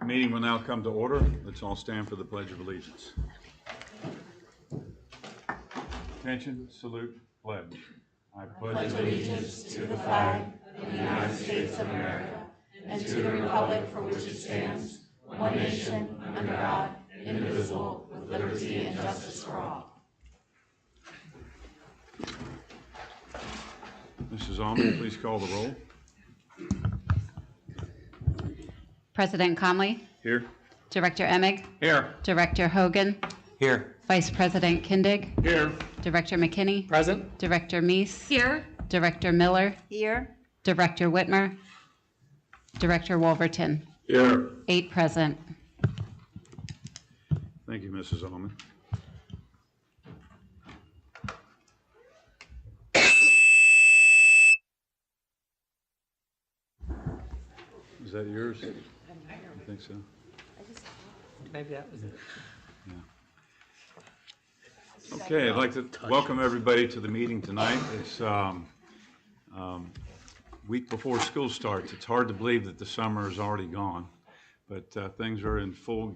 Meeting will now come to order. Let's all stand for the Pledge of Allegiance. Attention, salute, pledge. I pledge allegiance to the flag of the United States of America and to the republic for which it stands, one nation, under God, indivisible, with liberty and justice for all. Mrs. Almond, please call the roll. President Conley, Here. Director Emig, Here. Director Hogan, Here. Vice President Kindig, Here. Director McKinney, Present. Director Meese, Here. Director Miller, Here. Director Whitmer, Director Wolverton. Here. 8 present. Thank you, Mrs. Almond. Is that yours? I think so. Maybe that was it. Okay, I'd like to welcome everybody to the meeting tonight. It's week before school starts. It's hard to believe that the summer is already gone, but things are in full,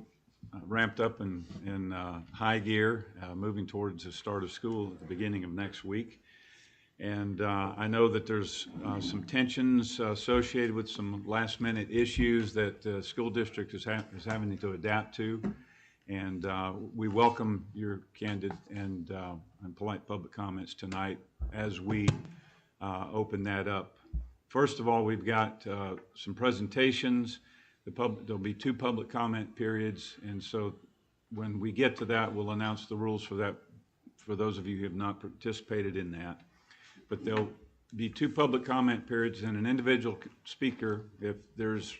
ramped up in high gear, moving towards the start of school at the beginning of next week. And I know that there's some tensions associated with some last-minute issues that the school district is having to adapt to. And we welcome your candid and polite public comments tonight as we open that up. First of all, we've got some presentations. There'll be 2 public comment periods, and so when we get to that, we'll announce the rules for that for those of you who have not participated in that. But there'll be 2 public comment periods, and an individual speaker, if there's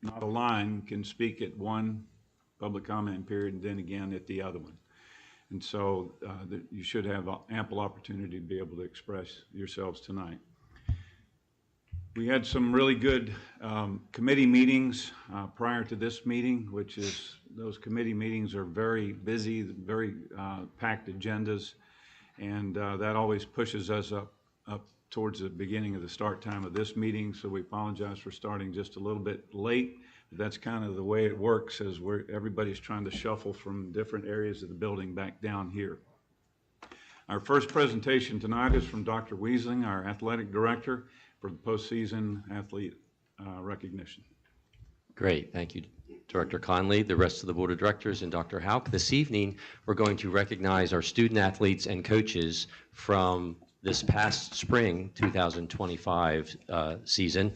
not a line, can speak at one public comment period and then again at the other one. And so you should have ample opportunity to be able to express yourselves tonight. We had some really good committee meetings prior to this meeting, which is, those committee meetings are very busy, very packed agendas, and that always pushes us up towards the beginning of the start time of this meeting, so we apologize for starting just a little bit late. That's kind of the way it works, as everybody's trying to shuffle from different areas of the building back down here. Our first presentation tonight is from Dr. Weisling, our athletic director, for the postseason athlete recognition. Great, thank you, Director Conley, the rest of the Board of Directors, and Dr. Houck. This evening, we're going to recognize our student athletes and coaches from this past spring 2025 season,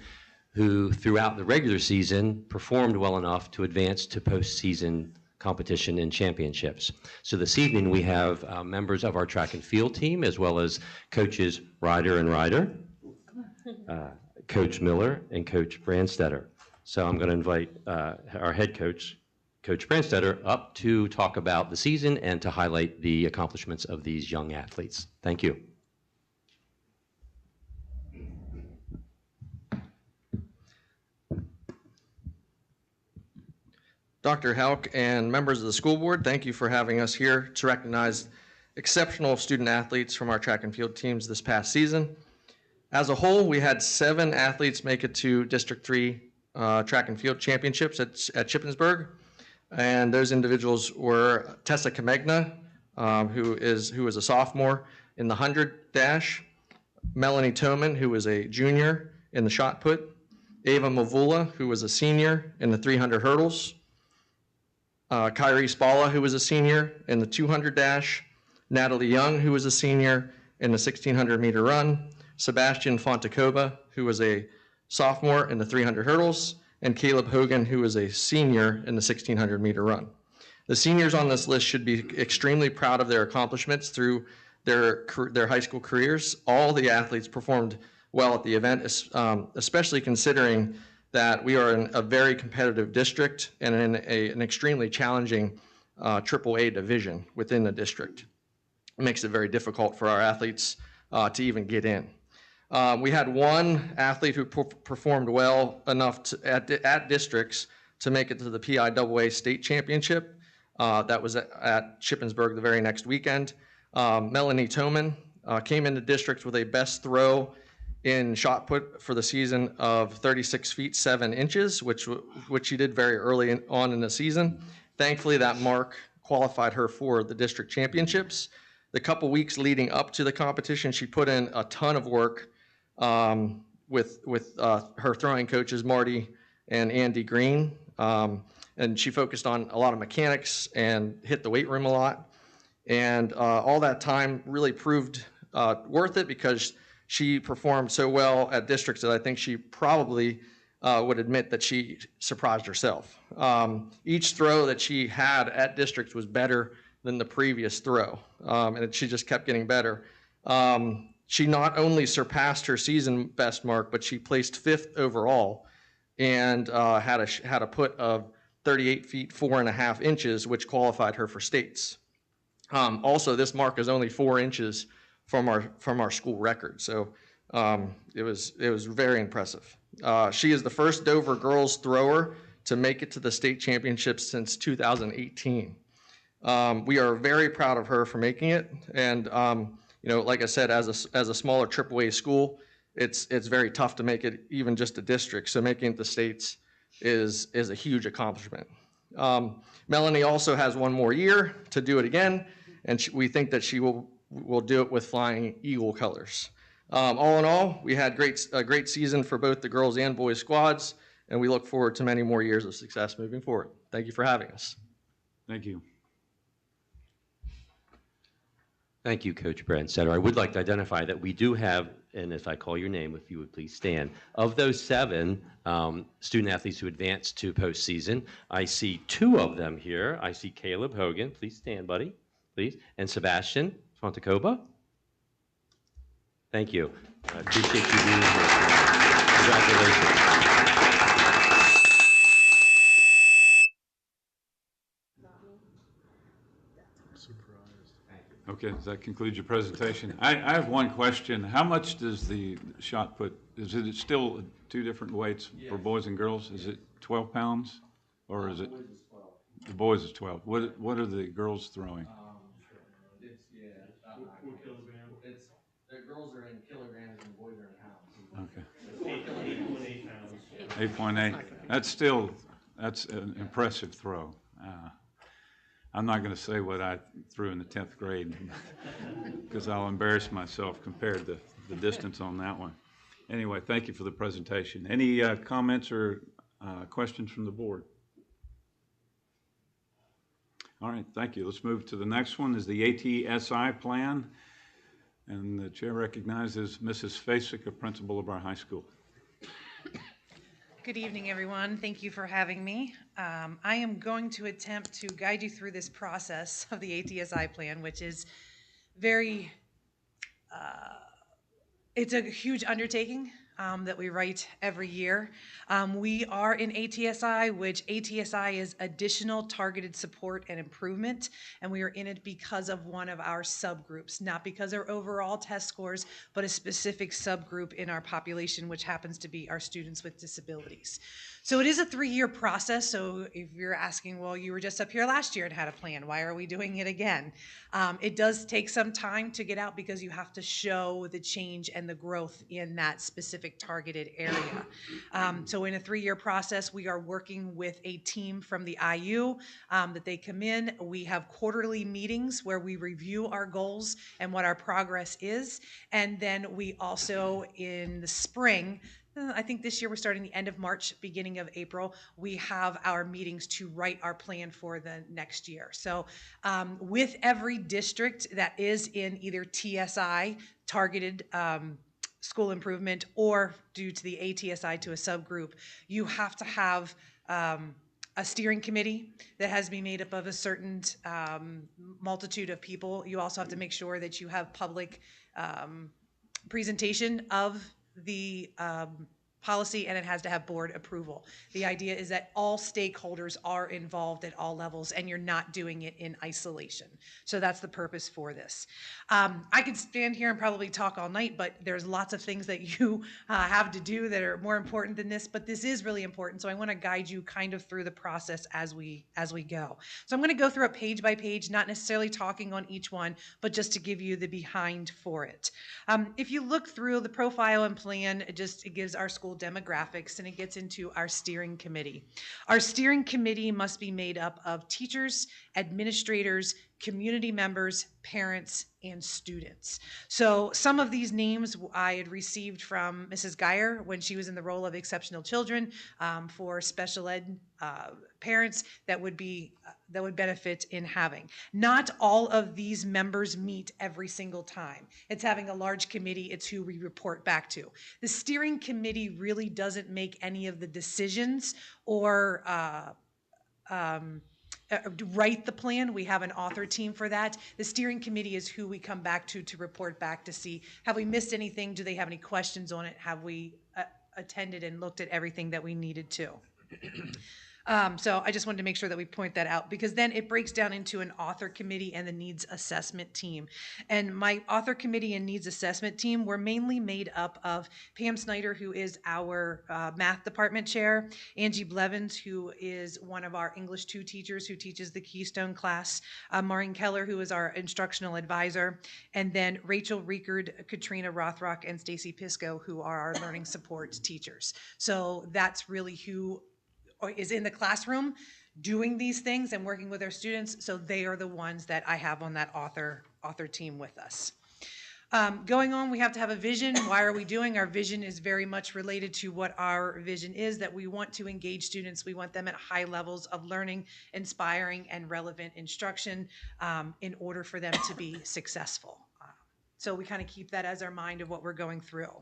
who throughout the regular season performed well enough to advance to postseason competition and championships. So this evening we have members of our track and field team, as well as coaches Ryder and Ryder, Coach Miller and Coach Brandstetter. So I'm going to invite our head coach, Coach Brandstetter, up to talk about the season and to highlight the accomplishments of these young athletes. Thank you. Dr. Houck and members of the school board, thank you for having us here to recognize exceptional student athletes from our track and field teams this past season. As a whole, we had 7 athletes make it to District 3 track and field championships at Shippensburg. And those individuals were Tessa Kamegna, who is a sophomore in the 100 dash, Melanie Toman, who was a junior in the shot put, Ava Mavula, who was a senior in the 300 hurdles, Kyrie Spalla, who was a senior in the 200 dash, Natalie Young, who was a senior in the 1600 meter run, Sebastian Fontecova, who was a sophomore in the 300 hurdles, and Caleb Hogan, who was a senior in the 1600 meter run. The seniors on this list should be extremely proud of their accomplishments through their high school careers. All the athletes performed well at the event, especially considering that we are in a very competitive district and in an extremely challenging AAA division within the district. It makes it very difficult for our athletes to even get in. We had one athlete who performed well enough at districts to make it to the PIAA state championship. That was at Shippensburg the very next weekend. Melanie Toman came into districts with a best throw in shot put for the season of 36 feet 7 inches, which she did very early on in the season. Thankfully, that mark qualified her for the district championships. The couple weeks leading up to the competition, she put in a ton of work with her throwing coaches, Marty and Andy Green. And she focused on a lot of mechanics and hit the weight room a lot. And all that time really proved worth it because she performed so well at districts that I think she probably would admit that she surprised herself. Each throw that she had at districts was better than the previous throw, and she just kept getting better. She not only surpassed her season best mark, but she placed 5th overall and had a put of 38 feet 4.5 inches, which qualified her for states. Also, this mark is only 4 inches from our school record, so it was very impressive. She is the first Dover girls thrower to make it to the state championships since 2018. We are very proud of her for making it, and like I said, as a smaller AAA school, it's very tough to make it even just a district. So making it the states is a huge accomplishment. Melanie also has one more year to do it again, and we think that she will do it with Flying Eagle colors. All in all, we had a great season for both the girls and boys squads, and we look forward to many more years of success moving forward. Thank you for having us. Thank you. Thank you, Coach Brandstetter. I would like to identify that we do have, and if I call your name, if you would please stand, of those 7 student athletes who advanced to postseason, I see 2 of them here. I see Caleb Hogan. Please stand, buddy, please. And Sebastian Fontecoba. Thank you. I appreciate you being here. Congratulations. Okay, does that conclude your presentation? I have one question. How much does the shot put, is it still 2 different weights for boys and girls? Is it 12 pounds or is it? The boys is 12. What are the girls throwing? The girls are in kilograms and boys are in pounds. Okay. 8.8. That's an impressive throw. I'm not going to say what I threw in the 10th grade because I'll embarrass myself compared to the distance on that one. Anyway, thank you for the presentation. Any comments or questions from the board? All right, thank you. Let's move to the next one is the ATSI plan. And the chair recognizes Mrs. Fasika, principal of our high school. Good evening, everyone. Thank you for having me. I am going to attempt to guide you through this process of the ATSI plan, which is it's a huge undertaking that we write every year. We are in ATSI, which ATSI is Additional Targeted Support and Improvement, and we are in it because of one of our subgroups, not because of our overall test scores, but a specific subgroup in our population, which happens to be our students with disabilities. So it is a 3-year process. So if you're asking, well, you were just up here last year and had a plan, why are we doing it again? It does take some time to get out because you have to show the change and the growth in that specific targeted area. So in a 3-year process, we are working with a team from the IU that they come in. We have quarterly meetings where we review our goals and what our progress is. And then we also, in the spring, I think this year we're starting the end of March, beginning of April, we have our meetings to write our plan for the next year. So with every district that is in either TSI, targeted school improvement, or due to the ATSI to a subgroup, you have to have a steering committee that has to be made up of a certain multitude of people. You also have to make sure that you have public presentation of the policy, and it has to have board approval. The idea is that all stakeholders are involved at all levels, and you're not doing it in isolation. So that's the purpose for this. I could stand here and probably talk all night, but there's lots of things that you have to do that are more important than this, but this is really important. So I want to guide you kind of through the process as we go. So I'm going to go through it page by page, not necessarily talking on each one, but just to give you the behind for it. If you look through the profile and plan, it gives our school demographics, and it gets into our steering committee. Our steering committee must be made up of teachers, administrators, community members, parents, and students. So some of these names I had received from Mrs. Geyer when she was in the role of exceptional children, for special ed parents that would benefit in having. Not all of these members meet every single time. It's having a large committee. It's who we report back to. The steering committee really doesn't make any of the decisions or write the plan. We have an author team for that. The steering committee is who we come back to report back to see, have we missed anything? Do they have any questions on it? Have we attended and looked at everything that we needed to? So I just wanted to make sure that we point that out, because then it breaks down into an author committee and the needs assessment team. And my author committee and needs assessment team were mainly made up of Pam Snyder, who is our math department chair, Angie Blevins, who is one of our English 2 teachers who teaches the Keystone class, Maureen Keller, who is our instructional advisor, and then Rachel Riekerd, Katrina Rothrock, and Stacy Pisco, who are our learning support teachers. So that's really who is in the classroom doing these things and working with our students. So they are the ones that I have on that author team with us. Going on, we have to have a vision. Why are we doing? Our vision is very much related to what our vision is, that we want to engage students. We want them at high levels of learning, inspiring, and relevant instruction in order for them to be successful. So we kind of keep that as our mind of what we're going through.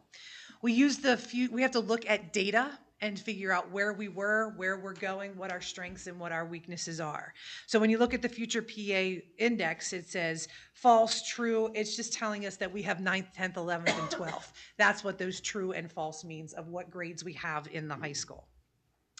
We have to look at data and figure out where we were, where we're going, what our strengths and what our weaknesses are. So when you look at the Future PA Index, it says false, true. It's just telling us that we have 9th, 10th, 11th, and 12th. That's what those true and false means of what grades we have in the high school.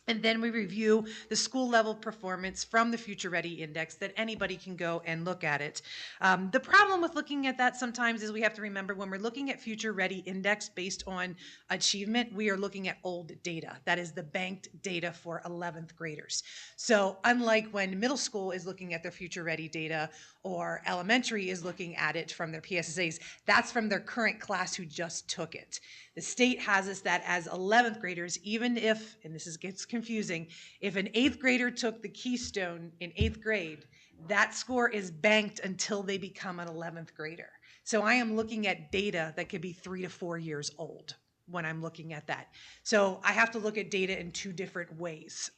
And then we review the school level performance from the Future Ready Index, that anybody can go and look at it. The problem with looking at that sometimes is we have to remember, when we're looking at Future Ready Index based on achievement, we are looking at old data. That is the banked data for 11th graders. So unlike when middle school is looking at their Future Ready data, or elementary is looking at it from their PSSAs, that's from their current class who just took it. The state has us that as 11th graders, even if, and gets confusing, if an 8th grader took the Keystone in 8th grade, that score is banked until they become an 11th grader. So I am looking at data that could be 3 to 4 years old when I'm looking at that. So I have to look at data in 2 different ways.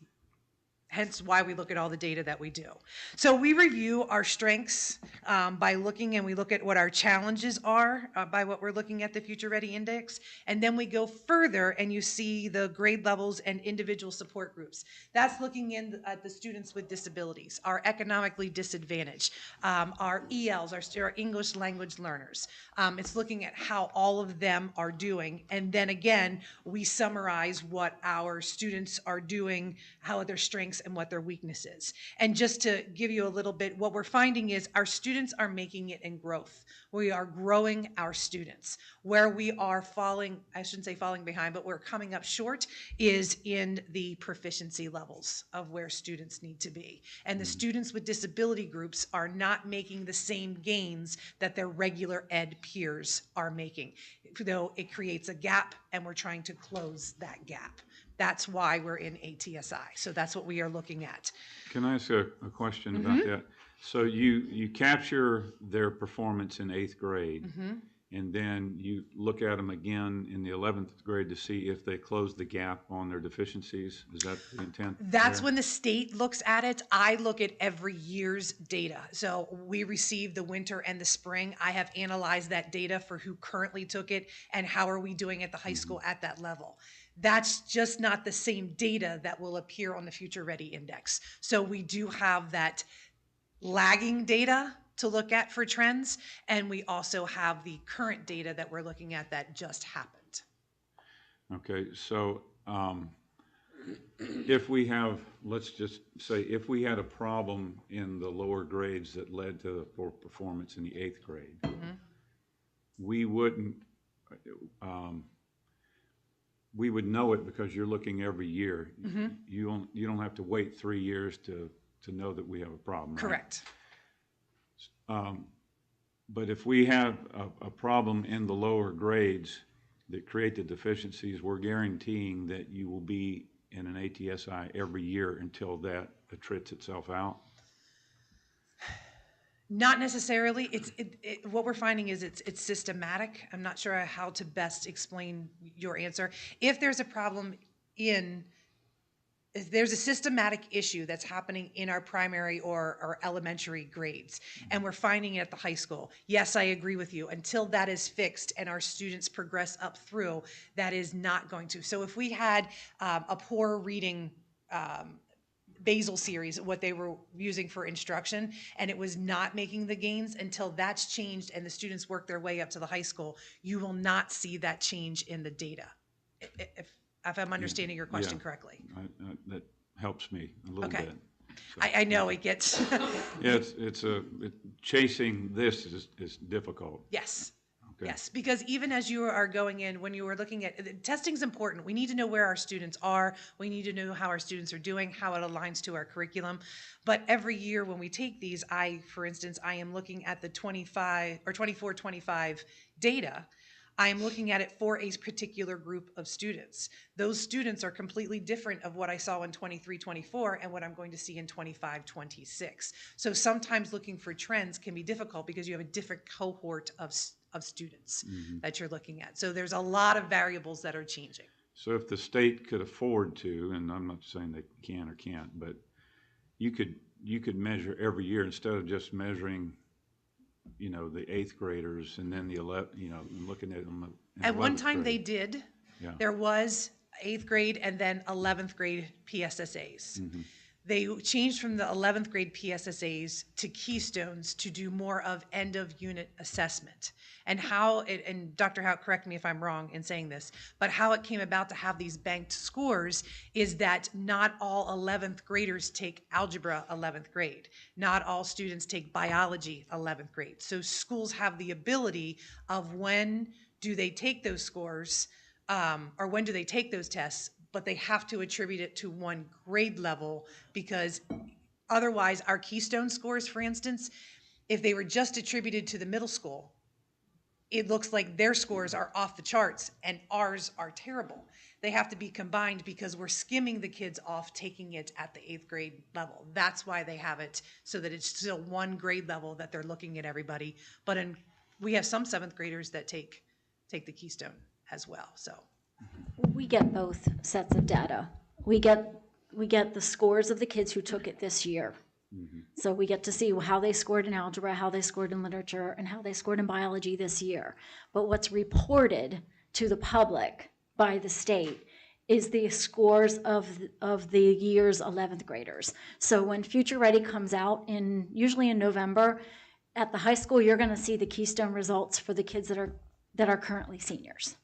Hence why we look at all the data that we do. So we review our strengths by looking, and we look at what our challenges are by what we're looking at the Future Ready Index. And then we go further and you see the grade levels and individual support groups. That's looking at the students with disabilities, our economically disadvantaged, our ELs, our English language learners. It's looking at how all of them are doing. And then again, we summarize what our students are doing, how their strengths and what their weakness is. And just to give you a little bit, what we're finding is our students are making it in growth. We are growing our students. Where we are falling, I shouldn't say falling behind, but we're coming up short is in the proficiency levels of where students need to be. And the students with disability groups are not making the same gains that their regular ed peers are making, though it creates a gap, and we're trying to close that gap. That's why we're in ATSI. So that's what we are looking at. Can I ask a question about that? So you capture their performance in 8th grade, and then you look at them again in the 11th grade to see if they close the gap on their deficiencies. Is that the intent? That's when the state looks at it. I look at every year's data. So we receive the winter and the spring. I have analyzed that data for who currently took it and how are we doing at the high school at that level. That's just not the same data that will appear on the Future Ready Index. So we do have that lagging data to look at for trends, and we also have the current data that we're looking at that just happened. Okay, so if we have, let's just say, if we had a problem in the lower grades that led to the poor performance in the 8th grade, we wouldn't, we would know it because you're looking every year. You don't have to wait 3 years to know that we have a problem, right? Correct. But if we have a problem in the lower grades that create the deficiencies, we're guaranteeing that you will be in an ATSI every year until that attrits itself out? Not necessarily. What we're finding is it's systematic. I'm not sure how to best explain your answer. If there's a problem if there's a systematic issue that's happening in our primary or elementary grades, and we're finding it at the high school, yes, I agree with you. Until that is fixed and our students progress up through, that is not going to. So if we had a poor reading basal series, what they were using for instruction, and it was not making the gains, until that's changed and the students work their way up to the high school, you will not see that change in the data. If I'm understanding your question correctly. That helps me a little Okay. bit. So, I know it gets, yeah, chasing this is difficult. yes. Okay. Yes, because even as you are going in, when you were looking at, testing's important. We need to know where our students are. We need to know how our students are doing, how it aligns to our curriculum. But every year when we take these, for instance, I am looking at the 24-25 data. I am looking at it for a particular group of students. Those students are completely different of what I saw in 23-24 and what I'm going to see in 25-26. So sometimes looking for trends can be difficult because you have a different cohort of students that you're looking at. So there's a lot of variables that are changing. So if the state could afford to, and I'm not saying they can or can't, but you could measure every year instead of just measuring, the 8th graders and then the 11th, and looking at them. At one time they did. Yeah. There was 8th grade and then 11th grade PSSAs. They changed from the 11th grade PSSAs to Keystones to do more of end of unit assessment. And and Dr. Howe, correct me if I'm wrong in saying this, but how it came about to have these banked scores is that not all 11th graders take algebra 11th grade. Not all students take biology 11th grade. So schools have the ability of when do they take those scores, or when do they take those tests, but they have to attribute it to one grade level, because otherwise our Keystone scores, for instance, if they were just attributed to the middle school, it looks like their scores are off the charts and ours are terrible. They have to be combined because we're skimming the kids off taking it at the 8th grade level. That's why they have it, so that it's still one grade level that they're looking at everybody. But we have some 7th graders that take the Keystone as well, so. We get both sets of data. We get the scores of the kids who took it this year. So we get to see how they scored in algebra, how they scored in literature, and how they scored in biology this year. But what's reported to the public by the state is the scores of the year's 11th graders. So when Future Ready comes out usually in November, at the high school, you're going to see the Keystone results for the kids that are currently seniors.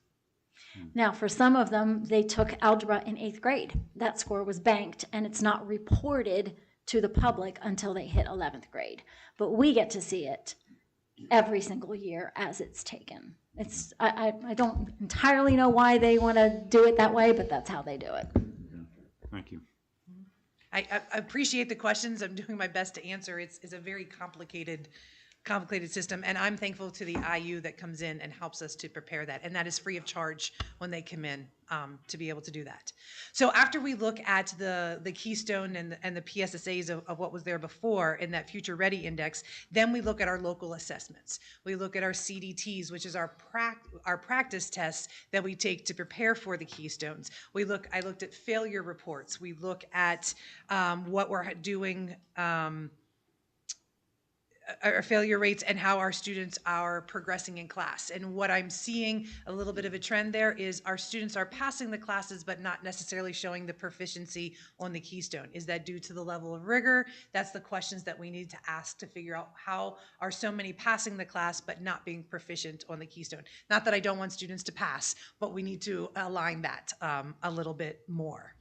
Now, for some of them, they took algebra in 8th grade. That score was banked, and it's not reported to the public until they hit 11th grade. But we get to see it every single year as it's taken. I don't entirely know why they want to do it that way, but that's how they do it. Thank you. I appreciate the questions. I'm doing my best to answer. It's a very complicated system, and I'm thankful to the IU that comes in and helps us to prepare that, and that is free of charge when they come in to be able to do that. So after we look at the Keystone and the PSSAs of what was there before in that Future Ready Index, then we look at our local assessments. We look at our CDTs, which is our practice tests that we take to prepare for the Keystones. I looked at failure reports. We look at what we're doing our failure rates and how our students are progressing in class. And what I'm seeing a little bit of a trend there is our students are passing the classes but not necessarily showing the proficiency on the Keystone. Is that due to the level of rigor? That's the questions that we need to ask to figure out how are so many passing the class but not being proficient on the Keystone. Not that I don't want students to pass, but we need to align that a little bit more.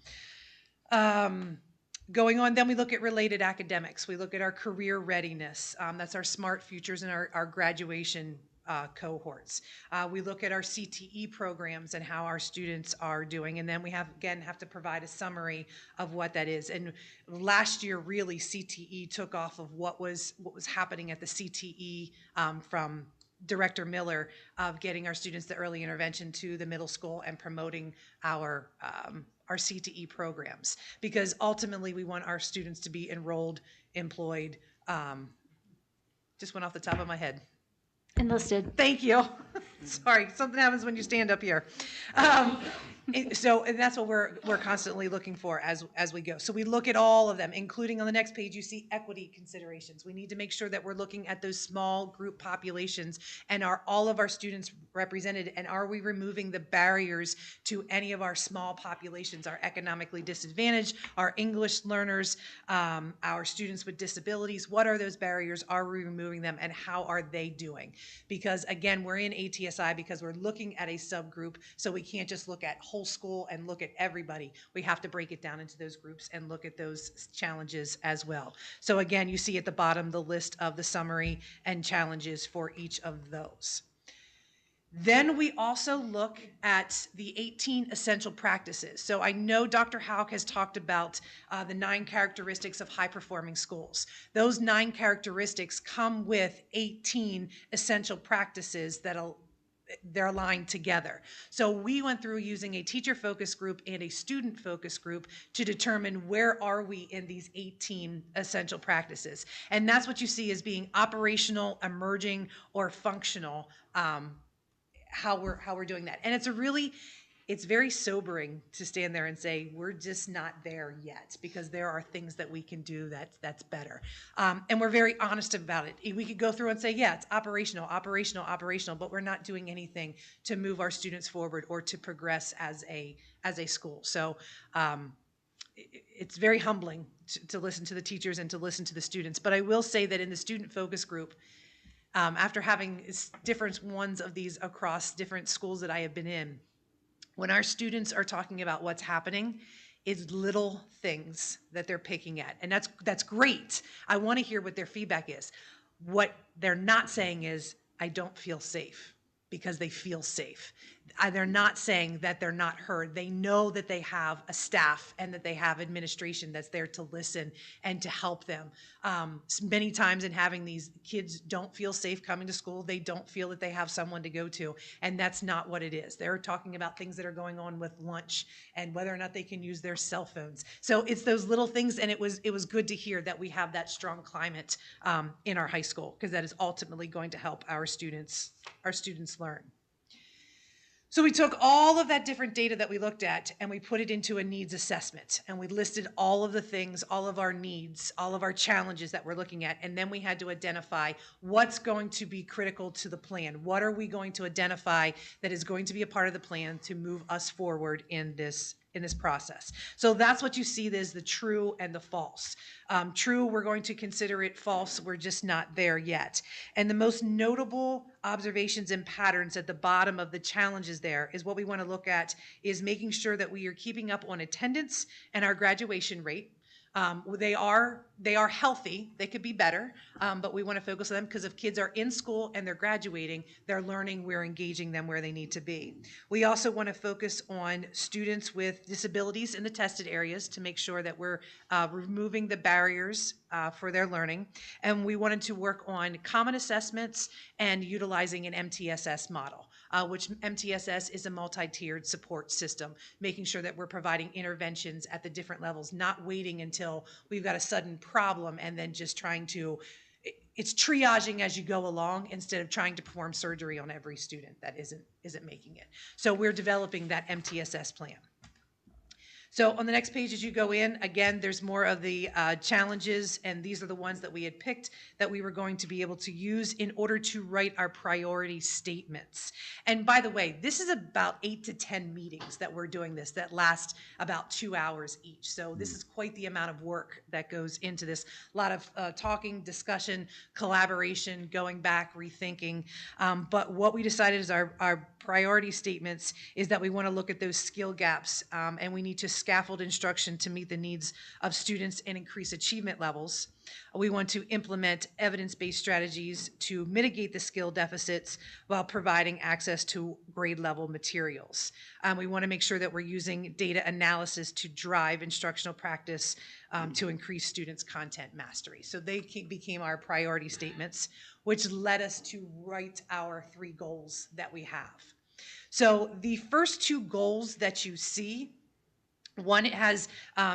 Going on, then we look at related academics. We look at our career readiness. That's our Smart Futures and our graduation cohorts. We look at our CTE programs and how our students are doing. And then we have to provide a summary of what that is. And last year, really, CTE took off of what was happening at the CTE from Director Miller of getting our students the early intervention to the middle school and promoting our CTE programs, because ultimately we want our students to be enrolled, employed, just went off the top of my head. Enlisted. Thank you. Sorry, something happens when you stand up here. And that's what we're constantly looking for as we go. So we look at all of them, including on the next page, you see equity considerations. We need to make sure that we're looking at those small group populations, and are all of our students represented, and are we removing the barriers to any of our small populations, our economically disadvantaged, our English learners, our students with disabilities. What are those barriers? Are we removing them, and how are they doing? Because again, we're in ATSI because we're looking at a subgroup, so we can't just look at whole school and look at everybody. We have to break it down into those groups and look at those challenges as well. So again, you see at the bottom the list of the summary and challenges for each of those. Then we also look at the 18 essential practices. So I know Dr. Houck has talked about the 9 characteristics of high-performing schools. Those 9 characteristics come with 18 essential practices they're aligned together. So we went through using a teacher focus group and a student focus group to determine where are we in these 18 essential practices. And that's what you see as being operational, emerging, or functional, how we're doing that. And it's very sobering to stand there and say, we're just not there yet, because there are things that we can do that's better. And we're very honest about it. We could go through and say, yeah, it's operational, but we're not doing anything to move our students forward or to progress as a school. So it's very humbling to listen to the teachers and to listen to the students. But I will say that in the student focus group, after having different ones of these across different schools that I have been in, when our students are talking about what's happening, it's little things that they're picking at. And that's great. I want to hear what their feedback is. What they're not saying is, I don't feel safe, because they feel safe. They're not saying that they're not heard. They know that they have a staff and that they have administration that's there to listen and to help them. Many times in having these kids don't feel safe coming to school, they don't feel that they have someone to go to, and that's not what it is. They're talking about things that are going on with lunch and whether or not they can use their cell phones. So it's those little things, and it was good to hear that we have that strong climate in our high school, because that is ultimately going to help our students learn. So we took all of that different data that we looked at and we put it into a needs assessment, and we listed all of the things, all of our needs, all of our challenges that we're looking at, and then we had to identify what's going to be critical to the plan. What are we going to identify that is going to be a part of the plan to move us forward in this process? So that's what you see as the true and the false. True, we're going to consider it. False, we're just not there yet. And the most notable observations and patterns at the bottom of the challenges there is what we want to look at is making sure that we are keeping up on attendance and our graduation rate. They are healthy. They could be better, but we want to focus on them, because if kids are in school and they're graduating, they're learning, we're engaging them where they need to be. We also want to focus on students with disabilities in the tested areas to make sure that we're removing the barriers for their learning. And we wanted to work on common assessments and utilizing an MTSS model, which MTSS is a multi-tiered support system, making sure that we're providing interventions at the different levels, not waiting until we've got a sudden problem and then just trying to, it's triaging as you go along instead of trying to perform surgery on every student that isn't making it. So we're developing that MTSS plan. So on the next page, as you go in, again, there's more of the challenges, and these are the ones that we had picked that we were going to be able to use in order to write our priority statements. And by the way, this is about 8 to 10 meetings that we're doing this that last about 2 hours each. So this is quite the amount of work that goes into this. A lot of talking, discussion, collaboration, going back, rethinking. But what we decided is our priority statements is that we want to look at those skill gaps, and we need to scaffold instruction to meet the needs of students and increase achievement levels. We want to implement evidence-based strategies to mitigate the skill deficits while providing access to grade level materials. We want to make sure that we're using data analysis to drive instructional practice to increase students' content mastery. So they became our priority statements, which led us to write our 3 goals that we have. So the first 2 goals that you see, one, it has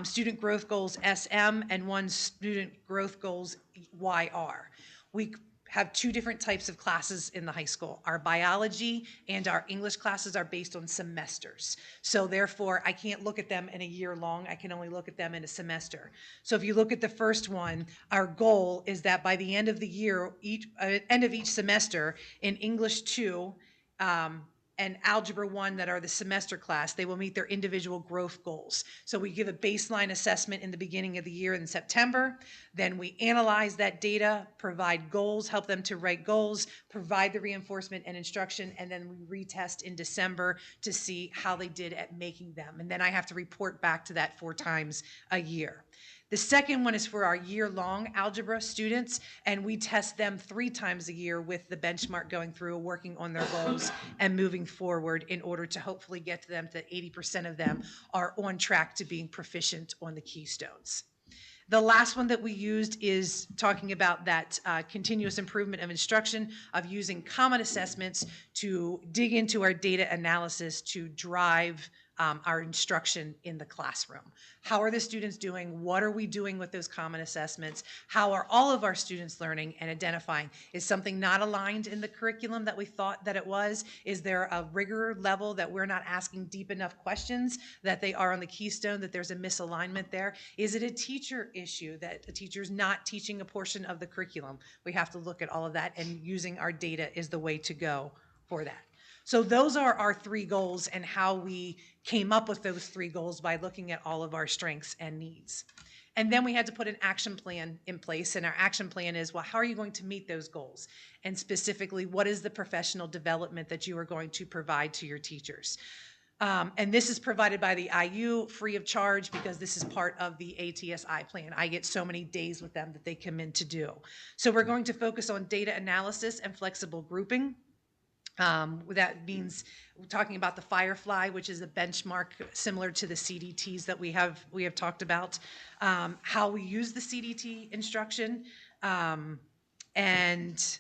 student growth goals SM and one student growth goals YR. We have 2 different types of classes in the high school. Our biology and our English classes are based on semesters. So therefore, I can't look at them in a year long. I can only look at them in a semester. So if you look at the first one, our goal is that by the end of the year, end of each semester, in English 2, and Algebra 1 that are the semester class, they will meet their individual growth goals. So we give a baseline assessment in the beginning of the year in September, then we analyze that data, provide goals, help them to write goals, provide the reinforcement and instruction, and then we retest in December to see how they did at making them. And then I have to report back to that 4 times a year. The second one is for our year-long algebra students, and we test them 3 times a year with the benchmark going through, working on their goals and moving forward in order to hopefully get to them that 80% of them are on track to being proficient on the keystones. The last one that we used is talking about that continuous improvement of instruction, of using common assessments to dig into our data analysis to drive our instruction in the classroom. How are the students doing? What are we doing with those common assessments? How are all of our students learning and identifying? Is something not aligned in the curriculum that we thought that it was? Is there a rigor level that we're not asking deep enough questions that they are on the keystone, that there's a misalignment there? Is it a teacher issue that a teacher's not teaching a portion of the curriculum? We have to look at all of that, and using our data is the way to go for that. So those are our 3 goals and how we came up with those 3 goals by looking at all of our strengths and needs. And then we had to put an action plan in place, and our action plan is, well, how are you going to meet those goals? And specifically, what is the professional development that you are going to provide to your teachers? And this is provided by the IU free of charge because this is part of the ATSI plan. I get so many days with them that they come in to do. So we're going to focus on data analysis and flexible grouping. That means we're talking about the Firefly, which is a benchmark similar to the CDTs that we have talked about, how we use the CDT instruction, and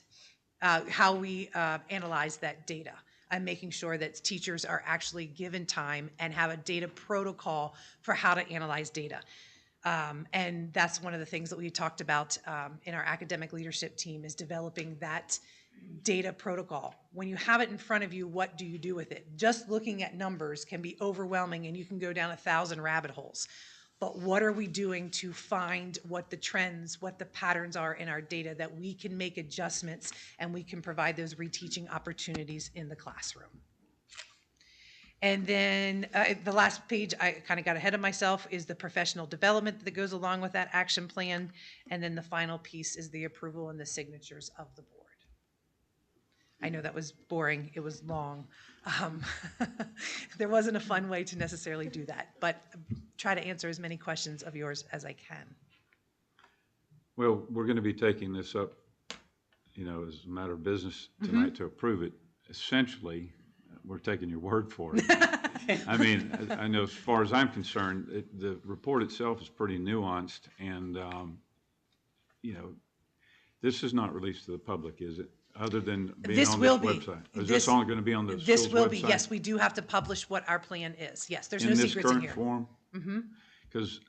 how we analyze that data, and making sure that teachers are actually given time and have a data protocol for how to analyze data. And that's one of the things that we talked about in our academic leadership team, is developing that data protocol. When you have it in front of you, what do you do with it? Just looking at numbers can be overwhelming and you can go down 1,000 rabbit holes. But what are we doing to find what the trends, what the patterns are in our data, that we can make adjustments and we can provide those reteaching opportunities in the classroom? And then the last page, I kind of got ahead of myself, is the professional development that goes along with that action plan. And then the final piece is the approval and the signatures of the board. I know that was boring. It was long. There wasn't a fun way to necessarily do that, but try to answer as many questions of yours as I can. Well, we're going to be taking this up, as a matter of business tonight to approve it. Essentially, we're taking your word for it. I mean, I know as far as I'm concerned, the report itself is pretty nuanced, and, this is not released to the public, is it? Other than being on this website? Is this only going to be on the school's website? This will be, yes. We do have to publish what our plan is. Yes, there's no secrets in here. In this current form? Because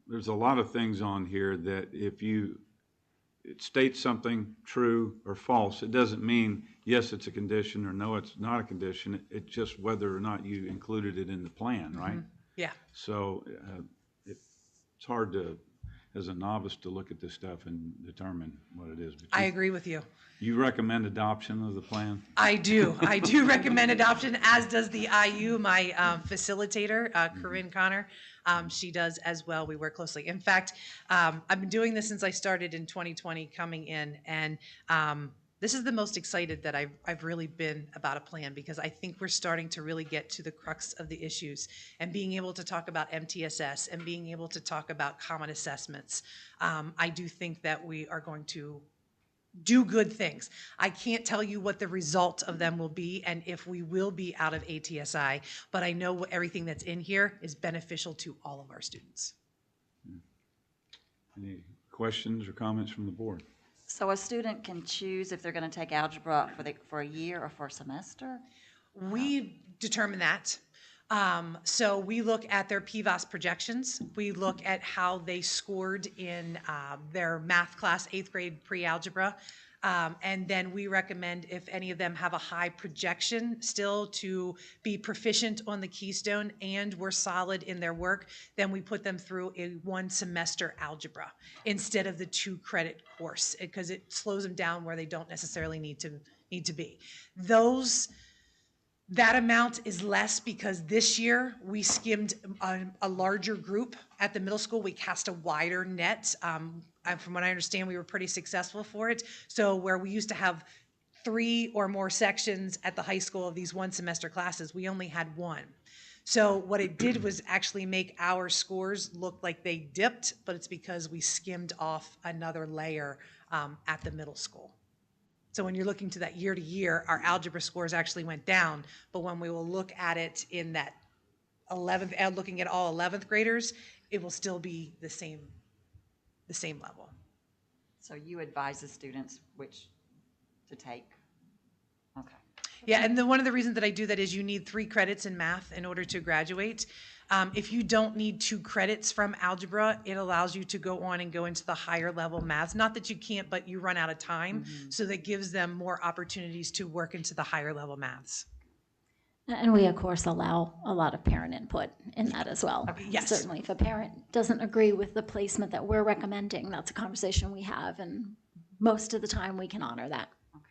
there's a lot of things on here that if it states something true or false, it doesn't mean, yes, it's a condition, or no, it's not a condition. It's just whether or not you included it in the plan, right? Yeah. So it's hard to, as a novice, to look at this stuff and determine what it is. But I agree with you. you recommend adoption of the plan? I do. I do recommend adoption, as does the IU, my facilitator, Corinne Connor. She does as well. We work closely. In fact, I've been doing this since I started in 2020 coming in, and this is the most excited that I've really been about a plan, because I think we're starting to really get to the crux of the issues, and being able to talk about MTSS and being able to talk about common assessments. I do think that we are going to do good things. I can't tell you what the result of them will be and if we will be out of ATSI, but I know everything that's in here is beneficial to all of our students. Any questions or comments from the board? So a student can choose if they're going to take algebra for a year or for a semester? We determine that. So we look at their PVAS projections. We look at how they scored in their math class, 8th grade pre-algebra. And then we recommend, if any of them have a high projection still to be proficient on the Keystone and were solid in their work, then we put them through a 1-semester algebra instead of the 2-credit course, because it slows them down where they don't necessarily need to be. That amount is less because this year we skimmed a larger group at the middle school. We cast a wider net. From what I understand, we were pretty successful for it. So where we used to have 3 or more sections at the high school of these 1-semester classes, we only had 1. So what it did was actually make our scores look like they dipped, but it's because we skimmed off another layer at the middle school. So when you're looking to that year to year, our algebra scores actually went down, but when we will look at it in that 11th, looking at all 11th graders, it will still be the same level. So you advise the students which to take? Okay. Yeah, and one of the reasons that I do that is you need 3 credits in math in order to graduate. If you don't need 2 credits from algebra, it allows you to go on and go into the higher level maths. Not that you can't, but you run out of time. So that gives them more opportunities to work into the higher level maths. And we, of course, allow a lot of parent input in that as well. Yes. Certainly, if a parent doesn't agree with the placement that we're recommending, that's a conversation we have, and most of the time we can honor that. Okay.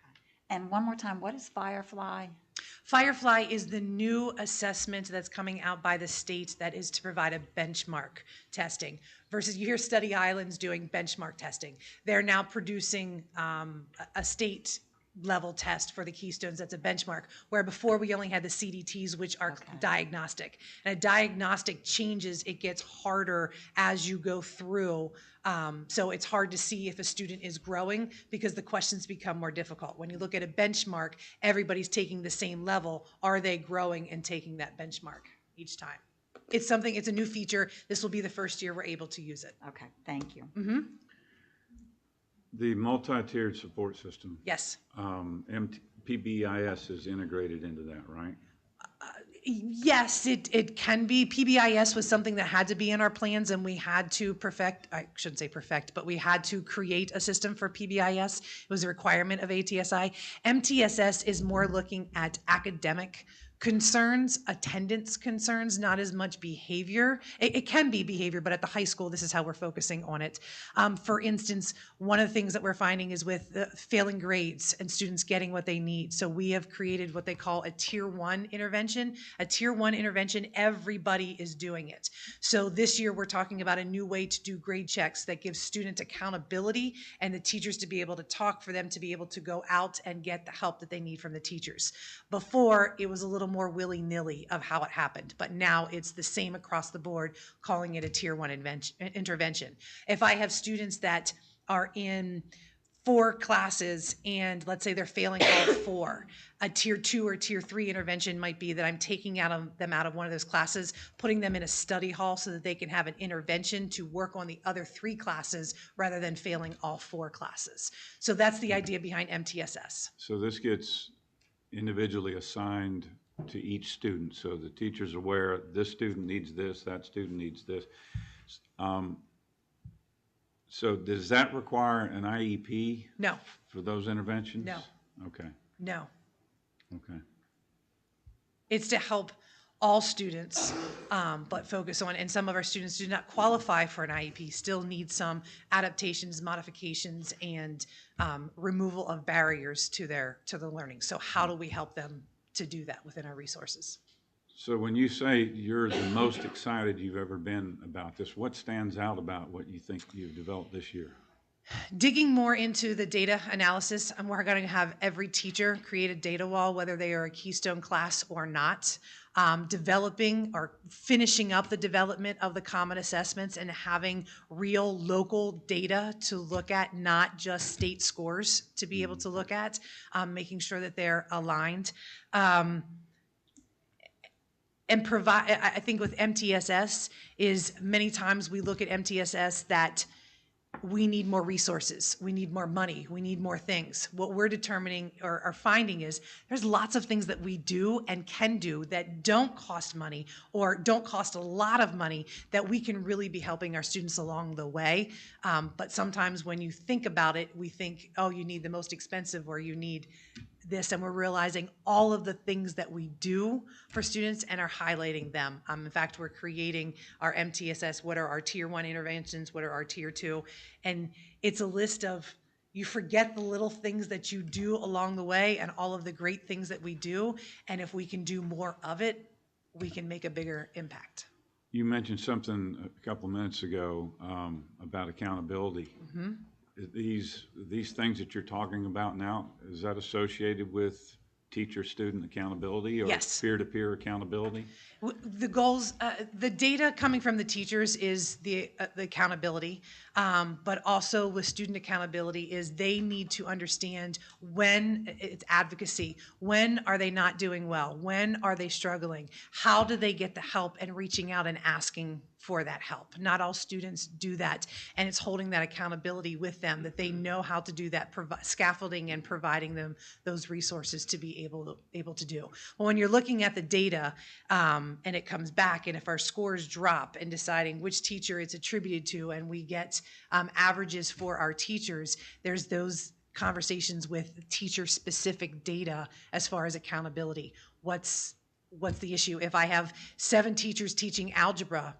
And one more time, what is Firefly? Firefly is the new assessment that's coming out by the state that is to provide a benchmark testing versus you hear Study Island's doing benchmark testing. They're now producing a state level test for the Keystones that's a benchmark, where before we only had the CDTs, which are diagnostic. And a diagnostic changes, it gets harder as you go through. So it's hard to see if a student is growing because the questions become more difficult. When you look at a benchmark, everybody's taking the same level. Are they growing and taking that benchmark each time? It's a new feature. This will be the first year we're able to use it. Okay, thank you. Mm-hmm. The multi-tiered support system. Yes. PBIS is integrated into that, right? Yes, it can be. PBIS was something that had to be in our plans, and we had to I shouldn't say perfect, but we had to create a system for PBIS. It was a requirement of ATSI. MTSS is more looking at academic concerns, attendance concerns, not as much behavior. It can be behavior, but at the high school, this is how we're focusing on it. For instance, one of the things that we're finding is with failing grades and students getting what they need. So we have created what they call a Tier 1 intervention. A Tier 1 intervention, everybody is doing it. So this year, we're talking about a new way to do grade checks that gives student accountability and the teachers to be able to talk, for them to be able to go out and get the help that they need from the teachers. Before, it was a little more willy-nilly of how it happened, but now it's the same across the board, calling it a Tier 1 intervention. If I have students that are in 4 classes and let's say they're failing all 4, a Tier 2 or Tier 3 intervention might be that I'm taking them out of one of those classes, putting them in a study hall so that they can have an intervention to work on the other 3 classes rather than failing all 4 classes. So that's the idea behind MTSS. So this gets individually assigned to each student, so the teacher's aware this student needs this, that student needs this. So does that require an IEP? No. For those interventions? No. Okay. No. Okay. It's to help all students, but focus on, and some of our students do not qualify for an IEP, still need some adaptations, modifications, and removal of barriers to the learning. So how do we help them to do that within our resources? So when you say you're the most excited you've ever been about this, what stands out about what you think you've developed this year? Digging more into the data analysis, and we're going to have every teacher create a data wall, whether they are a Keystone class or not. Developing or finishing up the development of the common assessments and having real local data to look at, not just state scores to be able to look at, making sure that they're aligned. And provide, I think with MTSS is many times we look at MTSS that we need more resources, we need more money, we need more things. What we're determining or are finding is there's lots of things that we do and can do that don't cost money or don't cost a lot of money that we can really be helping our students along the way. But sometimes when you think about it, we think, oh, you need the most expensive or you need this, and we're realizing all of the things that we do for students and are highlighting them. In fact, we're creating our MTSS, what are our tier 1 interventions, what are our tier 2, and it's a list of, you forget the little things that you do along the way and all of the great things that we do, and if we can do more of it, we can make a bigger impact. You mentioned something a couple of minutes ago about accountability. Mm-hmm. These things that you're talking about now, is that associated with teacher-student accountability or Yes. peer-to-peer accountability? The goals, the data coming from the teachers is the accountability, but also with student accountability is they need to understand when it's advocacy, when are they not doing well, when are they struggling, how do they get the help, and reaching out and asking for that help. Not all students do that, and it's holding that accountability with them that they know how to do that, scaffolding and providing them those resources to be able to do. Well, when you're looking at the data and it comes back, and if our scores drop, and deciding which teacher it's attributed to, and we get averages for our teachers, there's those conversations with teacher-specific data as far as accountability. What's the issue? If I have 7 teachers teaching algebra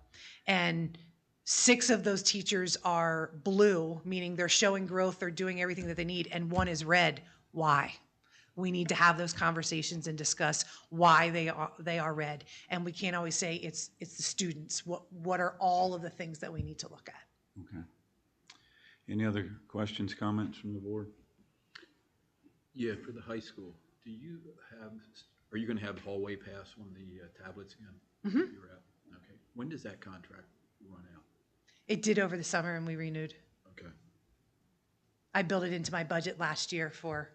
and 6 of those teachers are blue, meaning they're showing growth, they're doing everything that they need, and 1 is red, why? We need to have those conversations and discuss why they are red. And we can't always say it's the students. What are all of the things that we need to look at? Okay. Any other questions, comments from the board? Yeah, for the high school, are you going to have hallway pass on the tablets again? Mm-hmm. You're out. Okay. When does that contract run out? It did over the summer, and we renewed. Okay. I built it into my budget last year for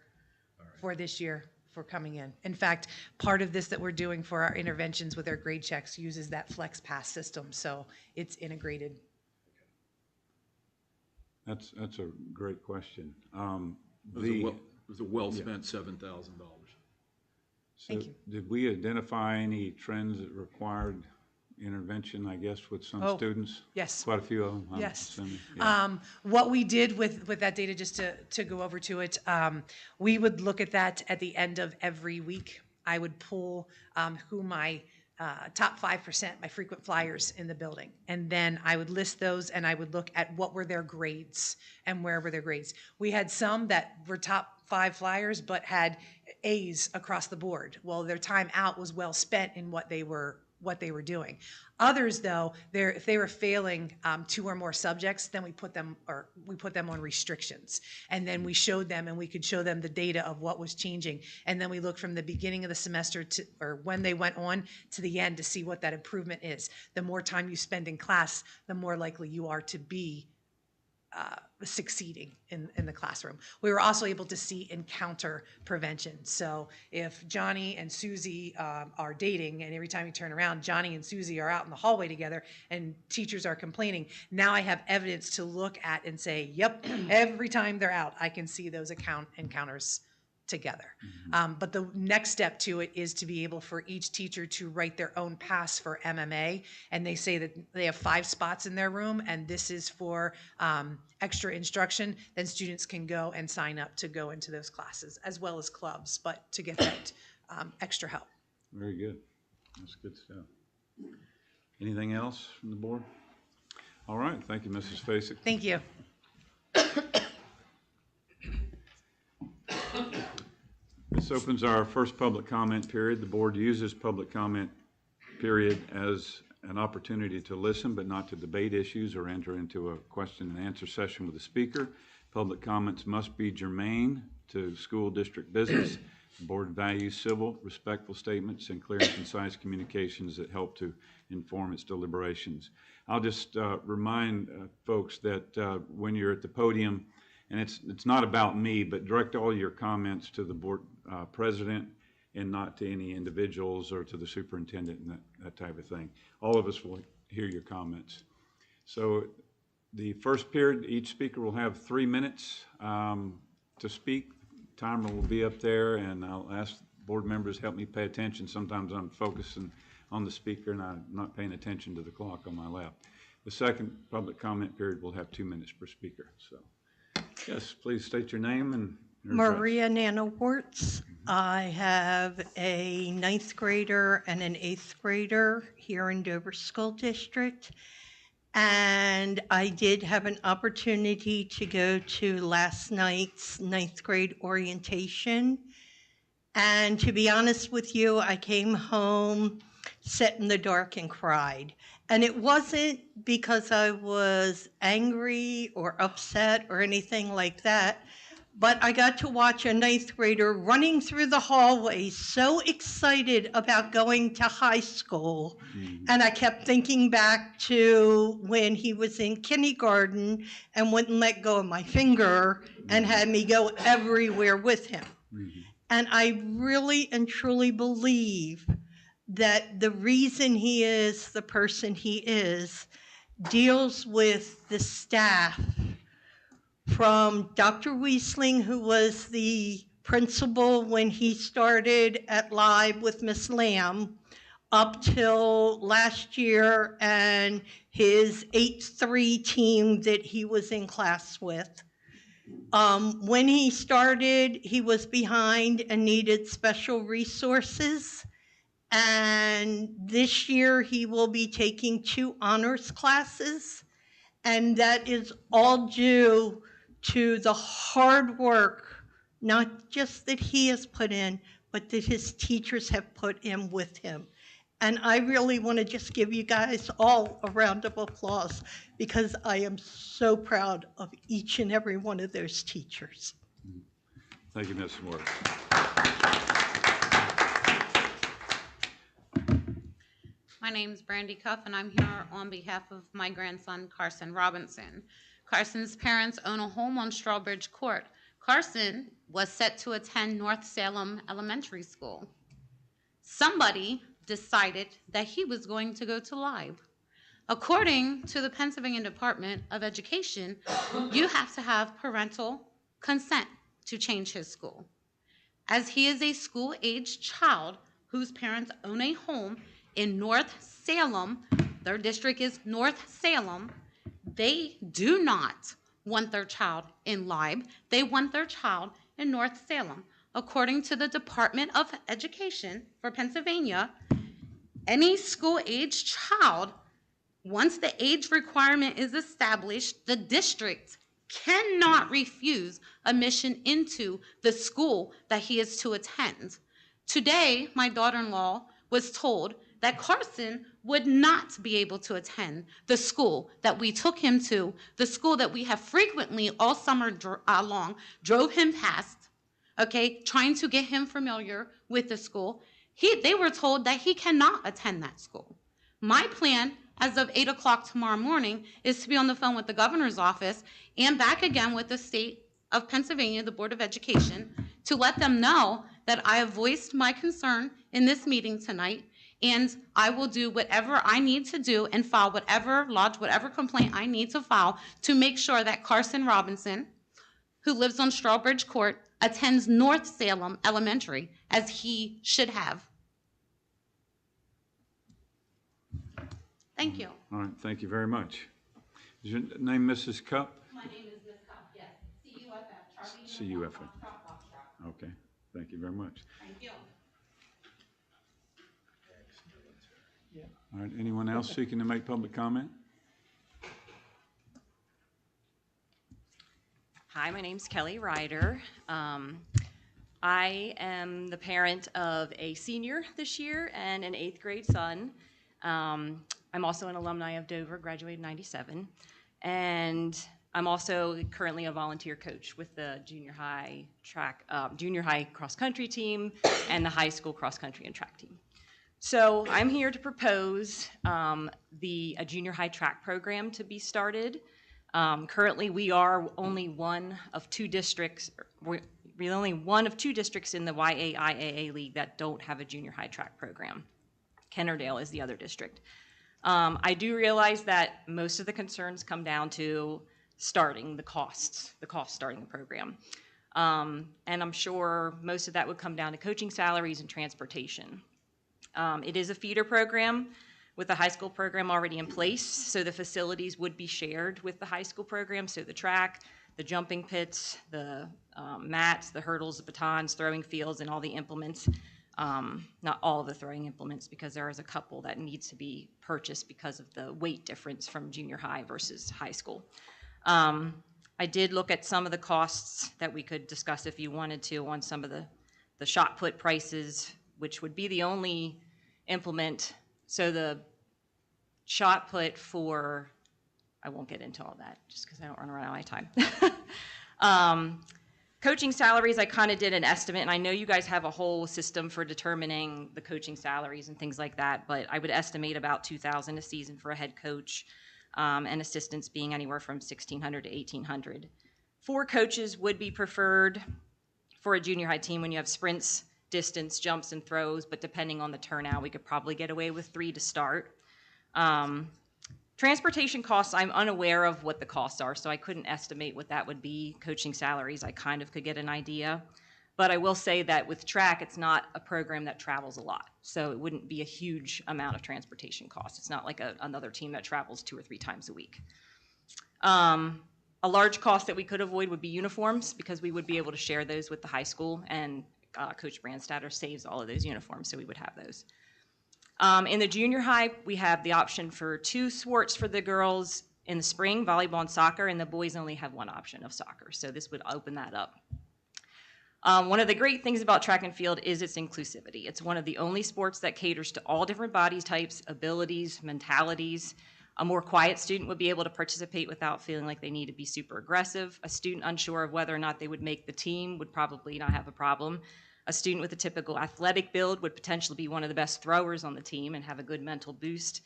this year for coming in. In fact, part of this that we're doing for our interventions with our grade checks uses that Flex Pass system, so it's integrated. That's a great question. It was a well-spent $7,000. Thank you. Did we identify any trends that required intervention, I guess, with some students? Yes. Quite a few of them, I'm Yes. assuming. Yeah. What we did with that data, just to go over to it, we would look at that at the end of every week. I would pull who my top 5%, my frequent flyers in the building. And then I would list those, and I would look at what were their grades and where were their grades. We had some that were top 5 flyers but had A's across the board. Well, their time out was well spent in what they were doing. Others, though, if they were failing 2 or more subjects, then we put them on restrictions. And then we showed them, and we could show them the data of what was changing. And then we looked from the beginning of the semester or when they went on to the end to see what that improvement is. The more time you spend in class, the more likely you are to be succeeding in the classroom. We were also able to see encounter prevention. So if Johnny and Susie are dating, and every time you turn around, Johnny and Susie are out in the hallway together and teachers are complaining, now I have evidence to look at and say, yep, every time they're out, I can see those encounters together. But the next step to it is to be able for each teacher to write their own pass for MMA. And they say that they have 5 spots in their room, and this is for extra instruction. Then students can go and sign up to go into those classes, as well as clubs, but to get that extra help. Very good. That's good stuff. Anything else from the board? All right, thank you, Mrs. Fasek. Thank you. This opens our first public comment period. The board uses public comment period as an opportunity to listen but not to debate issues or enter into a question and answer session with the speaker. Public comments must be germane to school district business. The board values civil, respectful statements and clear and concise communications that help to inform its deliberations. I'll just remind folks that when you're at the podium, and it's not about me, but direct all your comments to the board president and not to any individuals or to the superintendent and that type of thing. All of us will hear your comments. So the first period, each speaker will have 3 minutes to speak. Timer will be up there, and I'll ask board members help me pay attention. Sometimes I'm focusing on the speaker and I'm not paying attention to the clock on my lap. The second public comment period will have 2 minutes per speaker. So, yes, please state your name and your address. Maria Nanowartz. I have a 9th grader and an 8th grader here in Dover School District. And I did have an opportunity to go to last night's 9th grade orientation. And to be honest with you, I came home, sat in the dark and cried. And it wasn't because I was angry or upset or anything like that, but I got to watch a 9th grader running through the hallway so excited about going to high school. And I kept thinking back to when he was in kindergarten and wouldn't let go of my finger and had me go everywhere with him. And I really and truly believe that the reason he is the person he is deals with the staff, from Dr. Wiesling, who was the principal when he started at Live with Miss Lamb, up till last year, and his 8-3 team that he was in class with. When he started, he was behind and needed special resources. And this year he will be taking 2 honors classes. And that is all due to the hard work, not just that he has put in, but that his teachers have put in with him. And I really want to just give you guys all a round of applause because I am so proud of each and every one of those teachers. Thank you, Ms. Moore. My name's Brandy Cuff, and I'm here on behalf of my grandson, Carson Robinson. Carson's parents own a home on Strawbridge Court. Carson was set to attend North Salem Elementary School. Somebody decided that he was going to go to Live. According to the Pennsylvania Department of Education, you have to have parental consent to change his school. As he is a school-aged child whose parents own a home in North Salem, their district is North Salem, they do not want their child in Live. They want their child in North Salem. According to the Department of Education for Pennsylvania, any school-aged child, once the age requirement is established, the district cannot refuse admission into the school that he is to attend. Today, my daughter-in-law was told that Carson would not be able to attend the school that we took him to, the school that we have frequently all summer long drove him past, okay, trying to get him familiar with the school. They were told that he cannot attend that school. My plan, as of 8 o'clock tomorrow morning, is to be on the phone with the governor's office and back again with the state of Pennsylvania, the Board of Education, to let them know that I have voiced my concern in this meeting tonight, and I will do whatever I need to do and file lodge whatever complaint I need to file to make sure that Carson Robinson, who lives on Strawbridge Court, attends North Salem Elementary, as he should have. Thank you. All right, thank you very much. Is your name Mrs. Cup? My name is Ms. Cup, yes. CUFF, Charlie. CUFF. Okay, thank you very much. Thank you. All right, anyone else seeking to make public comment? Hi, my name's Kelly Ryder. I am the parent of a senior this year and an 8th grade son. I'm also an alumni of Dover, graduated in 97. And I'm also currently a volunteer coach with the junior high cross country team and the high school cross country and track team. So I'm here to propose a junior high track program to be started. Currently, we are only one of two districts. We're only one of two districts in the YAIAA League that don't have a junior high track program. Kennerdale is the other district. I do realize that most of the concerns come down to starting the costs starting the program. And I'm sure most of that would come down to coaching salaries and transportation. It is a feeder program with the high school program already in place, so the facilities would be shared with the high school program, so the track, the jumping pits, the mats, the hurdles, the batons, throwing fields, and all the implements. Not all of the throwing implements, because there is a couple that needs to be purchased because of the weight difference from junior high versus high school. I did look at some of the costs that we could discuss if you wanted to on some of the shot put prices, which would be the only implement. So the shot put for, I won't get into all that just because I don't want to run out of my time. Coaching salaries, I kind of did an estimate, and I know you guys have a whole system for determining the coaching salaries and things like that, but I would estimate about $2,000 a season for a head coach, and assistants being anywhere from $1,600 to $1,800. 4 coaches would be preferred for a junior high team when you have sprints, distance, jumps, and throws, but depending on the turnout, we could probably get away with 3 to start. Transportation costs, I'm unaware of what the costs are, so I couldn't estimate what that would be. Coaching salaries, I kind of could get an idea. But I will say that with track, it's not a program that travels a lot, so it wouldn't be a huge amount of transportation costs. It's not like another team that travels 2 or 3 times a week. A large cost that we could avoid would be uniforms, because we would be able to share those with the high school, and Coach Brandstatter saves all of those uniforms, so we would have those. In the junior high, we have the option for 2 sports for the girls in the spring, volleyball and soccer, and the boys only have 1 option of soccer, so this would open that up. One of the great things about track and field is its inclusivity. It's one of the only sports that caters to all different body types, abilities, mentalities. A more quiet student would be able to participate without feeling like they need to be super aggressive. A student unsure of whether or not they would make the team would probably not have a problem. A student with a typical athletic build would potentially be one of the best throwers on the team and have a good mental boost.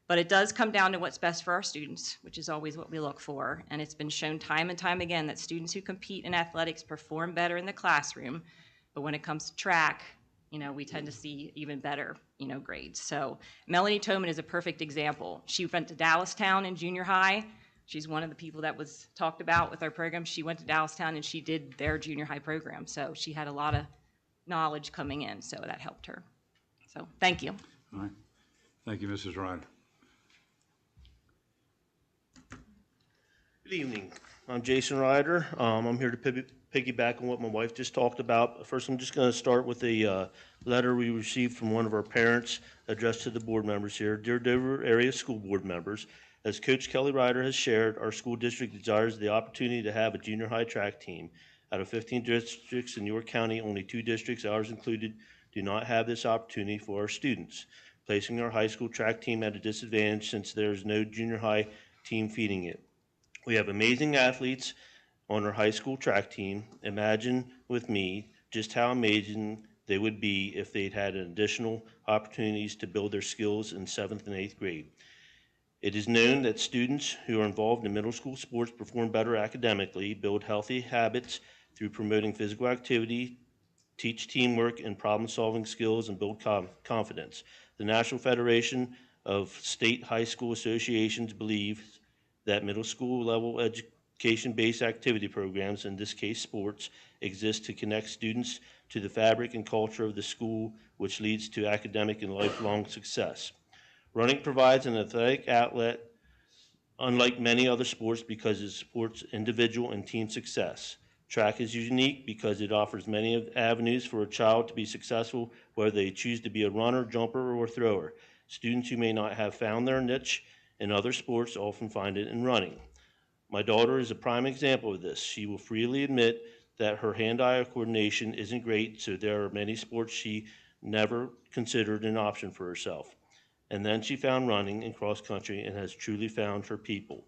But it does come down to what's best for our students, which is always what we look for. And it's been shown time and time again that students who compete in athletics perform better in the classroom. But when it comes to track, we tend to see even better, grades. So Melanie Toman is a perfect example. She went to Dallastown in junior high. She's one of the people that was talked about with our program. She went to Dallastown and she did their junior high program. So she had a lot of knowledge coming in, so that helped her. So thank you. All right. Thank you, Mrs. Ryder. Good evening. I'm Jason Ryder. I'm here to piggyback on what my wife just talked about. First, I'm just going to start with a letter we received from one of our parents addressed to the board members here. Dear Dover Area School Board members, as Coach Kelly Ryder has shared, our school district desires the opportunity to have a junior high track team. Out of 15 districts in York County, only 2 districts, ours included, do not have this opportunity for our students, placing our high school track team at a disadvantage since there is no junior high team feeding it. We have amazing athletes on our high school track team. Imagine with me just how amazing they would be if they'd had additional opportunities to build their skills in 7th and 8th grade. It is known that students who are involved in middle school sports perform better academically, build healthy habits through promoting physical activity, teach teamwork and problem-solving skills, and build confidence. The National Federation of State High School Associations believes that middle school level education-based activity programs, in this case sports, exist to connect students to the fabric and culture of the school, which leads to academic and lifelong success. Running provides an athletic outlet unlike many other sports because it supports individual and team success. Track is unique because it offers many avenues for a child to be successful, whether they choose to be a runner, jumper, or thrower. Students who may not have found their niche in other sports often find it in running. My daughter is a prime example of this. She will freely admit that her hand-eye coordination isn't great, so there are many sports she never considered an option for herself. And then she found running and cross country and has truly found her people.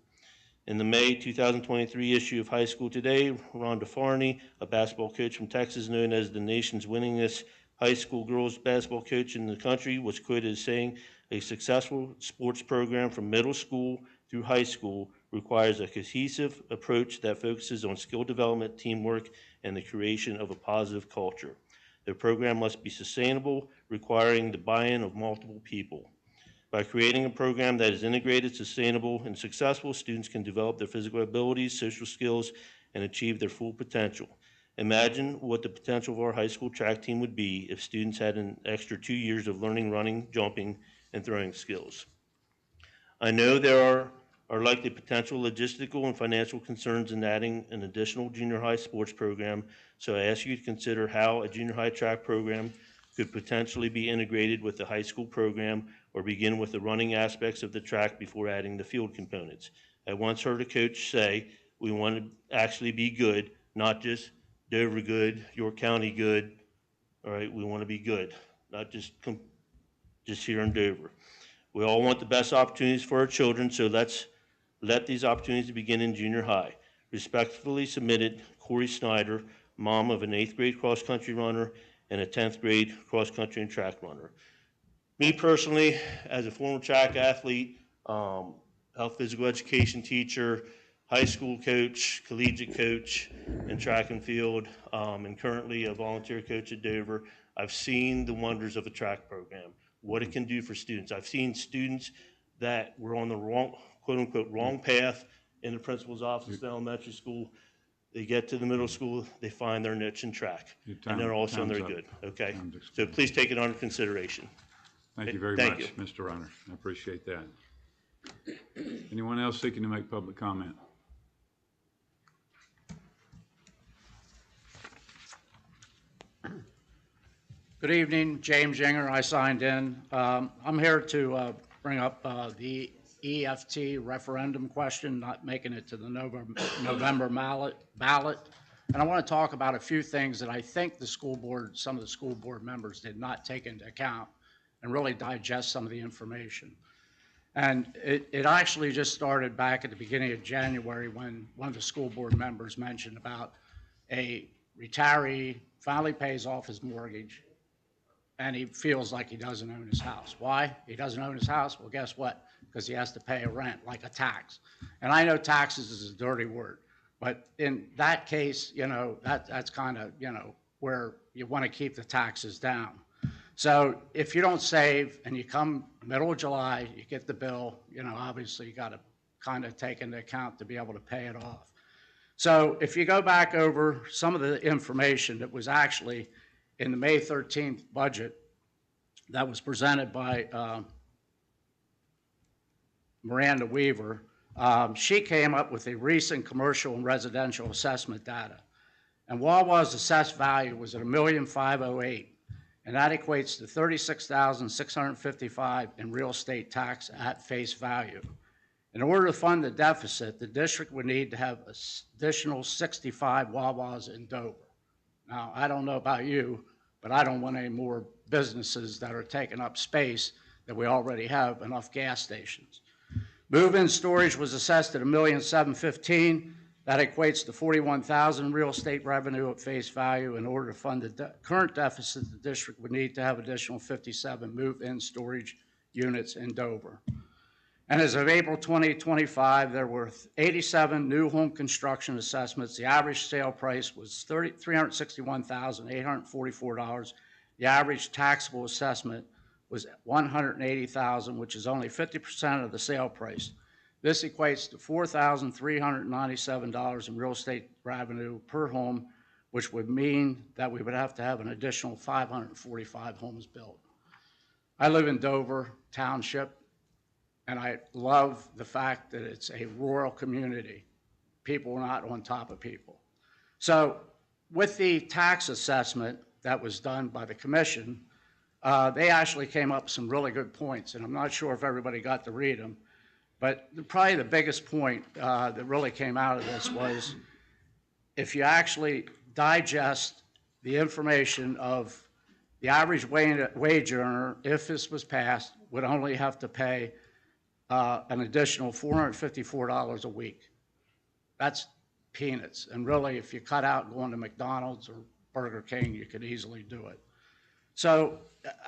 In the May 2023 issue of High School Today, Rhonda Farney, a basketball coach from Texas known as the nation's winningest high school girls basketball coach in the country, was quoted as saying, "A successful sports program from middle school through high school requires a cohesive approach that focuses on skill development, teamwork, and the creation of a positive culture. The program must be sustainable, requiring the buy-in of multiple people. By creating a program that is integrated, sustainable, and successful, students can develop their physical abilities, social skills, and achieve their full potential. Imagine what the potential of our high school track team would be if students had an extra 2 years of learning running, jumping, and throwing skills." I know there are likely potential logistical and financial concerns in adding an additional junior high sports program, so I ask you to consider how a junior high track program could potentially be integrated with the high school program, or begin with the running aspects of the track before adding the field components. I once heard a coach say, "We want to actually be good, not just Dover good, York County good. All right, we want to be good, not just here in Dover." We all want the best opportunities for our children, so let's let these opportunities begin in junior high. Respectfully submitted, Corey Snyder, mom of an 8th grade cross-country runner and a 10th grade cross-country and track runner. Me personally, as a former track athlete, health physical education teacher, high school coach, collegiate coach in track and field, and currently a volunteer coach at Dover, I've seen the wonders of a track program, what it can do for students. I've seen students that were on the wrong, quote unquote, wrong path in the principal's office in elementary school. They get to the middle school, they find their niche in track, and they're all of a sudden they're good, okay? So please take it under consideration. Thank you very much, Mr. Runner. I appreciate that. Anyone else seeking to make public comment? Good evening, James Yinger. I signed in. I'm here to bring up the EFT referendum question, not making it to the November ballot. And I want to talk about a few things that I think the school board, some of the school board members did not take into account and really digest some of the information. And it actually just started back at the beginning of January when one of the school board members mentioned about a retiree finally pays off his mortgage and he feels like he doesn't own his house. Why? He doesn't own his house? Well, guess what? Because he has to pay a rent, like a tax. And I know taxes is a dirty word, but in that case, you know, that's kind of, you know, where you want to keep the taxes down. So if you don't save and you come middle of July, you get the bill, you know, obviously you got to kind of take into account to be able to pay it off. So if you go back over some of the information that was actually in the May 13th budget that was presented by Miranda Weaver, she came up with a recent commercial and residential assessment data. And Wawa's assessed value was at $1,508,000, and that equates to $36,655 in real estate tax at face value. In order to fund the deficit, the district would need to have additional 65 Wawas in Dover. Now, I don't know about you, but I don't want any more businesses that are taking up space that we already have enough gas stations. Move-in storage was assessed at $1,715,000. That equates to $41,000 real estate revenue at face value. In order to fund the current deficit, the district would need to have additional 57 move-in storage units in Dover. And as of April 2025, there were 87 new home construction assessments. The average sale price was $361,844. The average taxable assessment was $180,000, which is only 50% of the sale price. This equates to $4,397 in real estate revenue per home, which would mean that we would have to have an additional 545 homes built. I live in Dover Township, and I love the fact that it's a rural community. People are not on top of people. So with the tax assessment that was done by the commission, They actually came up with some really good points, and I'm not sure if everybody got to read them. But probably the biggest point that really came out of this was if you actually digest the information of the average wage earner, if this was passed, would only have to pay an additional $454 a week. That's peanuts. And really, if you cut out going to McDonald's or Burger King, you could easily do it. So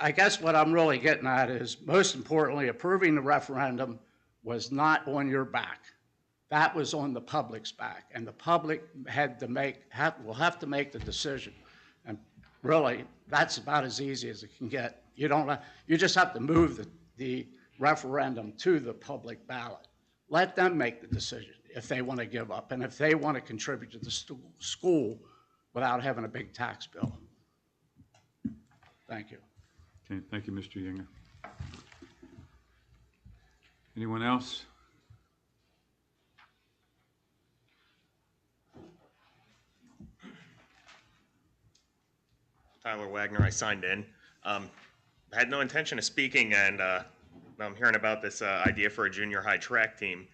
I guess what I'm really getting at is, most importantly, approving the referendum was not on your back. That was on the public's back, and the public will have to make the decision. And really, that's about as easy as it can get. You just have to move the referendum to the public ballot. Let them make the decision if they want to give up and if they want to contribute to the school without having a big tax bill. Thank you. Okay, thank you, Mr. Yinger. Anyone else? Tyler Wagner, I signed in. I had no intention of speaking, and I'm hearing about this idea for a junior high track team.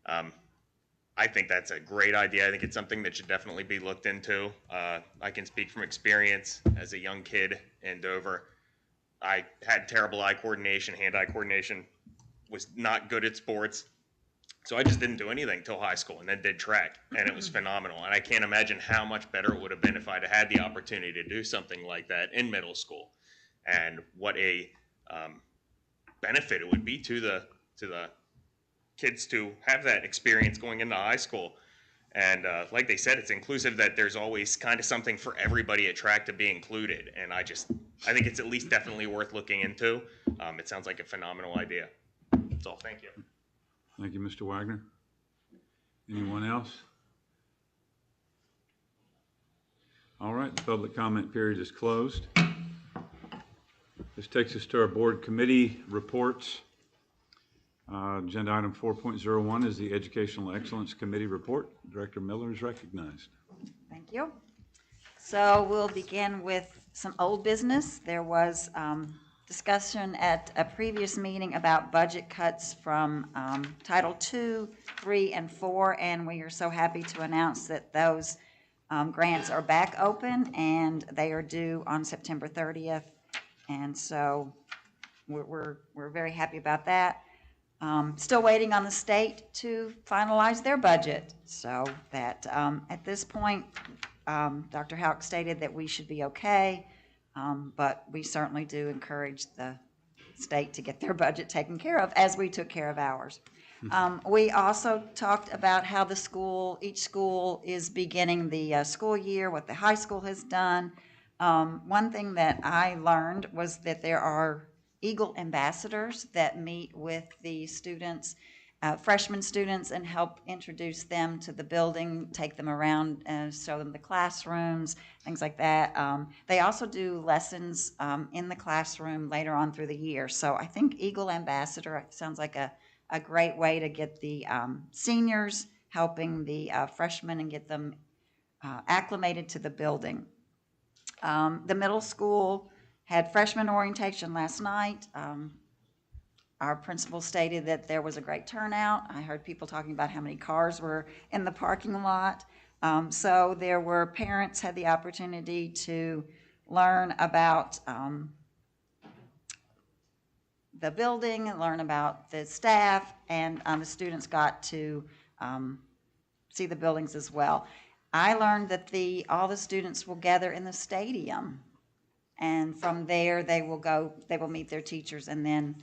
I think that's a great idea. I think it's something that should definitely be looked into. I can speak from experience as a young kid in Dover. I had terrible eye coordination, hand-eye coordination, was not good at sports. So I just didn't do anything till high school and then did track, and it was phenomenal. And I can't imagine how much better it would have been if I'd had the opportunity to do something like that in middle school, and what a benefit it would be to the kids to have that experience going into high school. And like they said, it's inclusive, that there's always kind of something for everybody at track to be included. And I think it's at least definitely worth looking into. It sounds like a phenomenal idea. That's all. Thank you. Thank you, Mr. Wagner. Anyone else? All right, the public comment period is closed. This takes us to our board committee reports. Agenda item 4.01 is the Educational Excellence Committee report. Director Miller is recognized. Thank you. So we'll begin with some old business. There was discussion at a previous meeting about budget cuts from Title II, III, and IV, and we are so happy to announce that those grants are back open, and they are due on September 30th. And so we're very happy about that. Still waiting on the state to finalize their budget, so that at this point, Dr. Houck stated that we should be okay, but we certainly do encourage the state to get their budget taken care of, as we took care of ours. We also talked about how each school is beginning the school year, what the high school has done. One thing that I learned was that there are Eagle ambassadors that meet with the students, freshman students, and help introduce them to the building, take them around and show them the classrooms, things like that. They also do lessons in the classroom later on through the year. So I think Eagle ambassador sounds like a great way to get the seniors helping the freshmen and get them acclimated to the building. The middle school had freshman orientation last night. Our principal stated that there was a great turnout. I heard people talking about how many cars were in the parking lot. So there were parents had the opportunity to learn about the building, learn about the staff, and the students got to see the buildings as well. I learned that all the students will gather in the stadium, and from there they will meet their teachers and then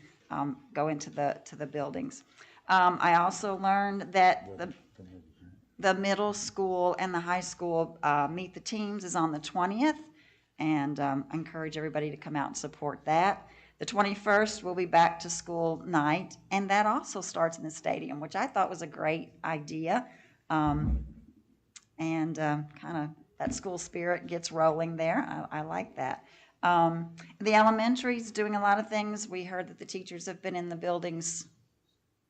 go into the buildings. I also learned that the middle school and the high school Meet the Teams is on the 20th, and I encourage everybody to come out and support that. The 21st will be back to school night, and that also starts in the stadium, which I thought was a great idea. And kind of that school spirit gets rolling there. I like that. The elementary's doing a lot of things. We heard that the teachers have been in the buildings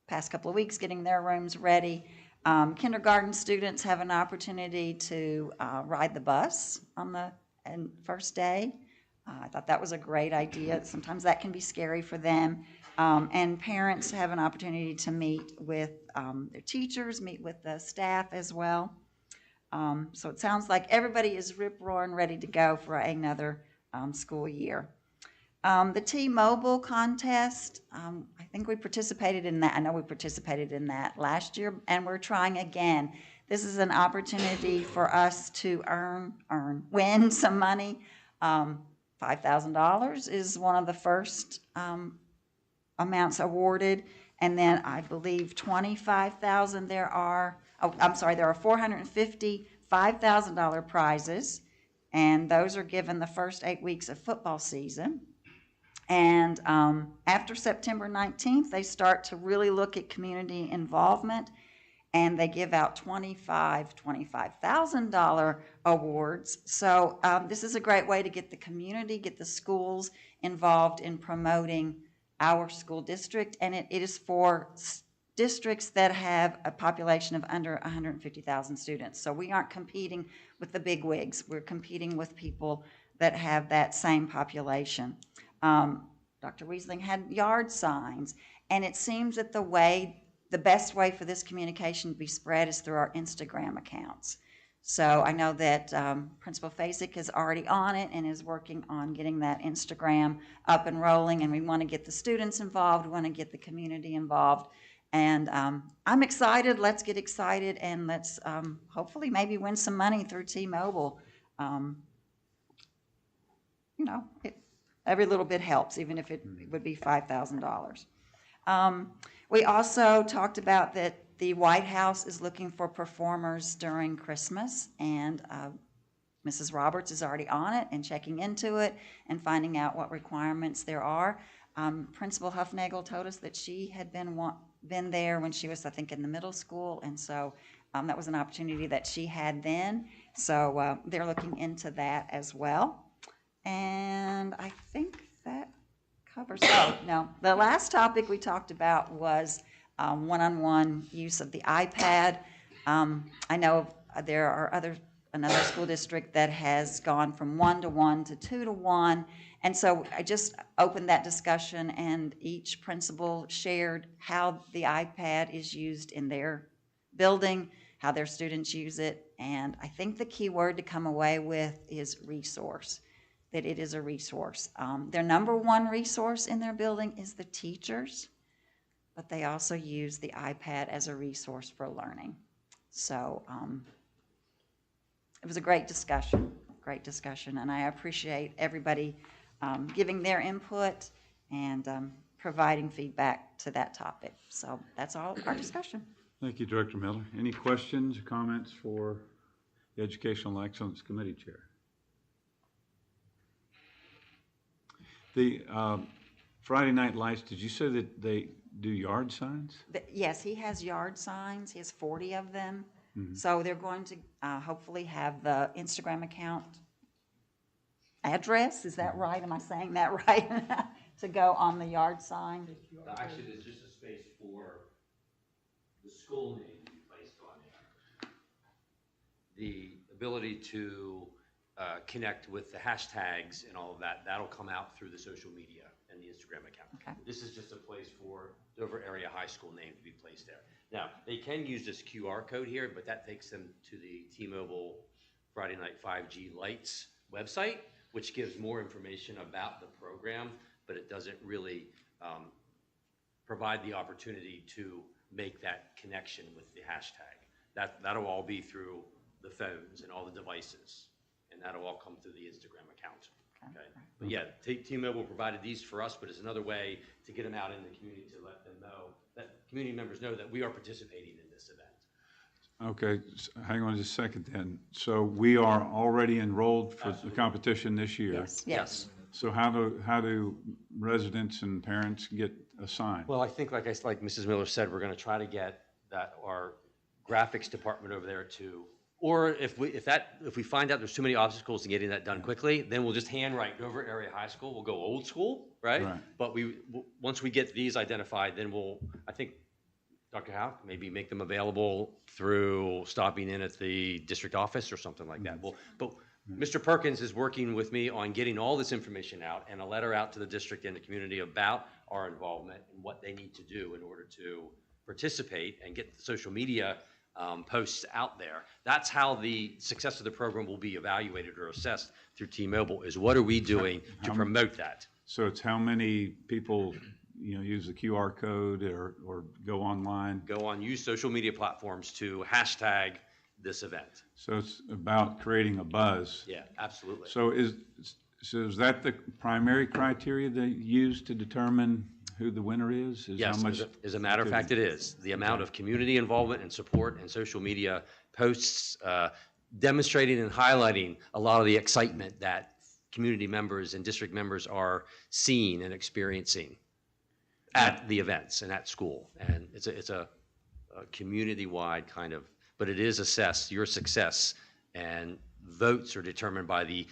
past couple of weeks getting their rooms ready. Kindergarten students have an opportunity to ride the bus on the first day. I thought that was a great idea. Sometimes that can be scary for them. And parents have an opportunity to meet with their teachers, meet with the staff as well. So it sounds like everybody is rip-roaring ready to go for another school year. The T-Mobile contest, I think we participated in that. I know we participated in that last year, and we're trying again. This is an opportunity for us to win some money. $5,000 is one of the first amounts awarded, and then I believe $25,000 there are 450 $5,000 prizes, and those are given the first 8 weeks of football season. And after September 19th, they start to really look at community involvement, and they give out $25,000 awards. So this is a great way to get the community, get the schools involved in promoting our school district, and it is for districts that have a population of under 150,000 students. So we aren't competing with the big wigs. We're competing with people that have that same population. Dr. Weisling had yard signs, and it seems that the best way for this communication to be spread is through our Instagram accounts. So I know that Principal Fasik is already on it and is working on getting that Instagram up and rolling, and we want to get the students involved, we want to get the community involved. And I'm excited. Let's get excited, and let's hopefully maybe win some money through T-Mobile. Every little bit helps, even if it would be $5,000. We also talked about that the White House is looking for performers during Christmas, and Mrs. Roberts is already on it and checking into it and finding out what requirements there are. Principal Huffnagel told us that she had been there when she was, I think, in the middle school, and so that was an opportunity that she had then. So they're looking into that as well. And I think that covers, the last topic we talked about was one-on-one use of the iPad. I know there are another school district that has gone from 1-to-1 to 2-to-1. And so I just opened that discussion, and each principal shared how the iPad is used in their building, how their students use it. And I think the key word to come away with is resource, that it is a resource. Their number one resource in their building is the teachers, but they also use the iPad as a resource for learning. So it was a great discussion, and I appreciate everybody giving their input and providing feedback to that topic. So that's all our discussion. Thank you, Director Miller. Any questions or comments for the Educational Excellence Committee Chair? The Friday Night Lights, did you say that they do yard signs? Yes, he has yard signs. He has 40 of them. Mm-hmm. So they're going to hopefully have the Instagram account address. Is that right? Am I saying that right? To go on the yard sign? Actually, there's just a space for the school name to be placed on there. The ability to connect with the hashtags and all of that, that'll come out through the social media and the Instagram account. Okay. This is just a place for Dover Area High School name to be placed there. Now, they can use this QR code here, but that takes them to the T-Mobile Friday Night 5G Lights website, which gives more information about the program, but it doesn't really provide the opportunity to make that connection with the hashtag. That'll all be through the phones and all the devices, and that'll all come through the Instagram account. Okay. But yeah, T-Mobile provided these for us, but it's another way to get them out in the community to let them know, that community members know that we are participating in this event. Okay, hang on just a second then. So we are already enrolled for the competition this year? Yes. So how do residents and parents get assigned? Well, I think like Mrs. Miller said, we're going to try to get our graphics department over there to, or if we find out there's too many obstacles in getting that done quickly, then we'll just handwrite Dover Area High School. We'll go old school, right? But once we get these identified, then I think Dr. Howe, maybe make them available through stopping in at the district office or something like that. Well, but Mr. Perkins is working with me on getting all this information out and a letter out to the district and the community about our involvement and what they need to do in order to participate and get the social media posts out there. That's how the success of the program will be evaluated or assessed through T-Mobile, is what are we doing to promote that? So it's how many people, use the QR code or go online? Go on, use social media platforms to hashtag this event. So it's about creating a buzz. Yeah, absolutely. So is that the primary criteria they use to determine who the winner is? Yes, as a matter of fact, it is. The amount of community involvement and support and social media posts demonstrating and highlighting a lot of the excitement that community members and district members are seeing and experiencing at the events and at school. And it's a community-wide kind of, but it is assessed, your success, and votes are determined by the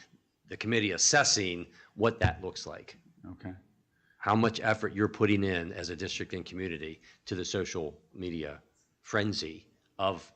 committee assessing what that looks like. Okay. How much effort you're putting in as a district and community to the social media frenzy of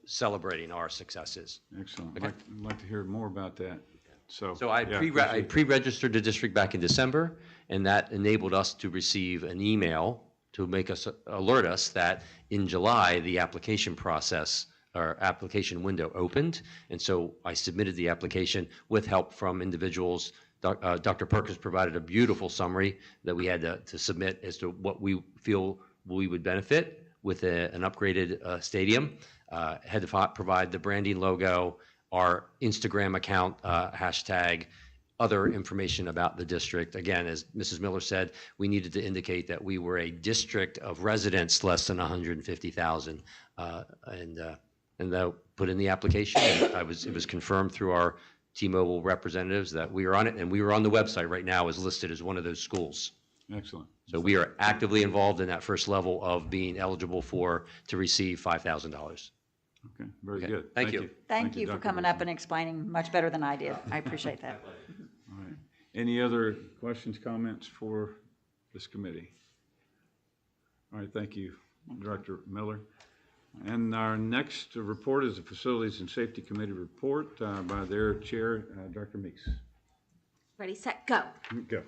celebrating our successes. Excellent. Okay. I'd like to hear more about that. So I yeah, pre-registered the district back in December, and that enabled us to receive an email to make us alert us that in July the application process or application window opened, and so I submitted the application with help from individuals. Dr. Perkins provided a beautiful summary that we had to submit as to what we feel we would benefit with an upgraded stadium. Had to provide the branding logo, our Instagram account, hashtag, other information about the district. Again, as Mrs. Miller said, we needed to indicate that we were a district of residents less than 150,000, and put in the application. And it was confirmed through our T-Mobile representatives that we are on it, and we were on the website right now as listed as one of those schools. Excellent. So we are actively involved in that first level of being eligible to receive $5,000. Okay, very good. Thank you. Thank you for Dr. coming Wilson. up and explaining much better than I did. I appreciate that. All right. Any other questions, comments for this committee? All right, thank you, Director Miller. And our next report is the Facilities and Safety Committee report by their chair, Dr. Meeks. Ready, set, go. Go.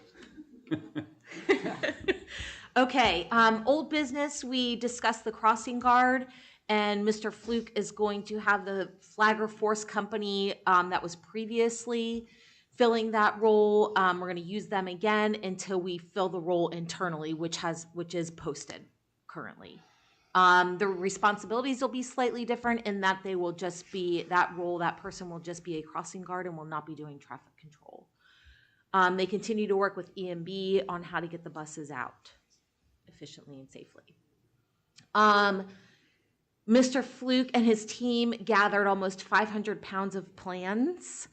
Okay, old business, we discussed the crossing guard, and Mr. Fluke is going to have the Flagger Force Company that was previously filling that role. We're going to use them again until we fill the role internally, which is posted currently. The responsibilities will be slightly different in that they will just be, that person will just be a crossing guard and will not be doing traffic control. They continue to work with EMB on how to get the buses out efficiently and safely. Mr. Fluke and his team gathered almost 500 pounds of plans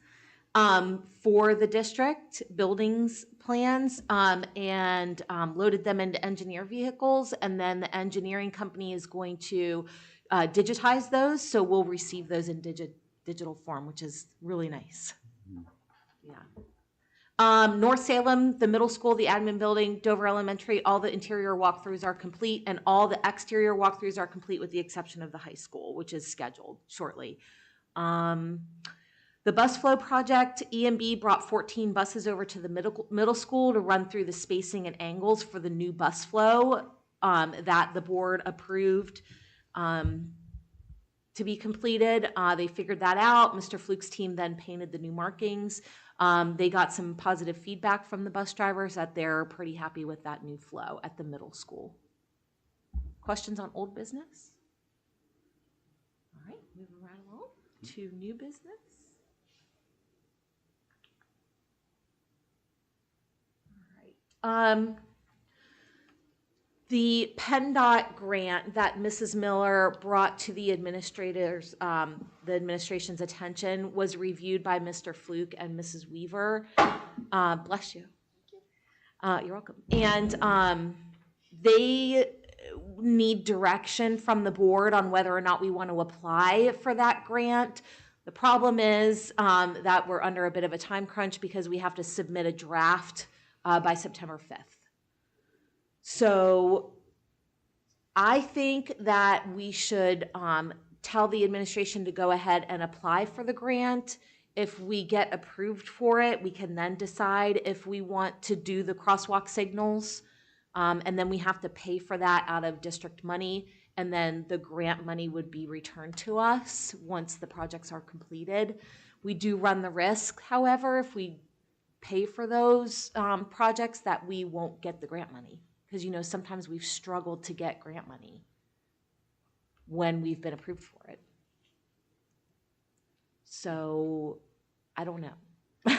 for the district, buildings plans, and loaded them into engineer vehicles. And then the engineering company is going to digitize those, so we'll receive those in digital form, which is really nice. Yeah. North Salem, the middle school, the admin building, Dover Elementary, all the interior walkthroughs are complete, and all the exterior walkthroughs are complete with the exception of the high school, which is scheduled shortly. The bus flow project, EMB brought 14 buses over to the middle school to run through the spacing and angles for the new bus flow that the board approved to be completed. They figured that out. Mr. Fluke's team then painted the new markings. They got some positive feedback from the bus drivers that they're pretty happy with that new flow at the middle school. Questions on old business? All right, moving right along to new business. All right. The PennDOT grant that Mrs. Miller brought to the administration's attention was reviewed by Mr. Fluke and Mrs. Weaver. Bless you. You're welcome. And they need direction from the board on whether or not we want to apply for that grant. The problem is that we're under a bit of a time crunch because we have to submit a draft by September 5th. So I think that we should tell the administration to go ahead and apply for the grant. If we get approved for it, we can then decide if we want to do the crosswalk signals. And then we have to pay for that out of district money. And then the grant money would be returned to us once the projects are completed. We do run the risk, however, if we pay for those projects, that we won't get the grant money. Because, you know, sometimes we've struggled to get grant money when we've been approved for it. So, I don't know.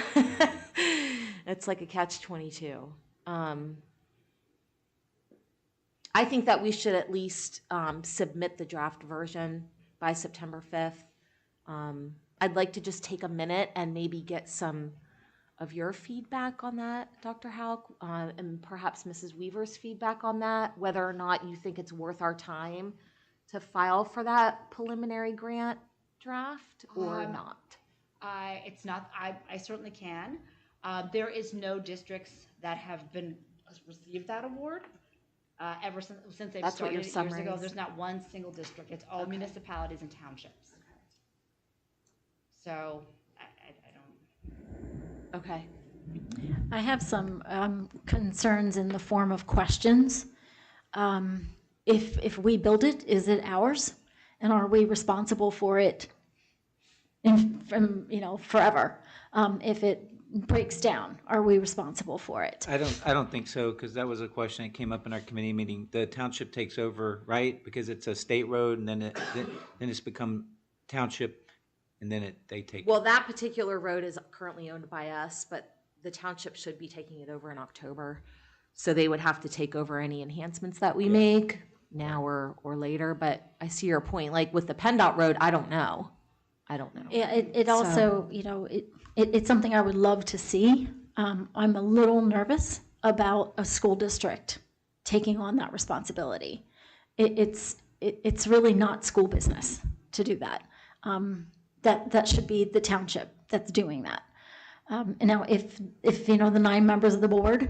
It's like a catch-22. I think that we should at least submit the draft version by September 5th. I'd like to just take a minute and maybe get some of your feedback on that, Dr. Houck, and perhaps Mrs. Weaver's feedback on that, whether or not you think it's worth our time to file for that preliminary grant draft or not. It's not, I certainly can. There is no districts that have received that award. Ever since they've started years ago, there's not one single district. It's all municipalities and townships. So, I don't. Okay. I have some concerns in the form of questions. If we build it, is it ours? And are we responsible for it from, you know, forever? If it breaks down, are we responsible for it? I don't think so, because that was a question that came up in our committee meeting. The township takes over, right? Because it's a state road, and then it's become township, and then they take. Well, that particular road is currently owned by us, but the township should be taking it over in October. So they would have to take over any enhancements that we make now or later. But I see your point. Like with the PennDOT road, I don't know. Yeah, it also, you know, it's something I would love to see. I'm a little nervous about a school district taking on that responsibility. It's really not school business to do that. That should be the township that's doing that. And now, if you know the 9 members of the board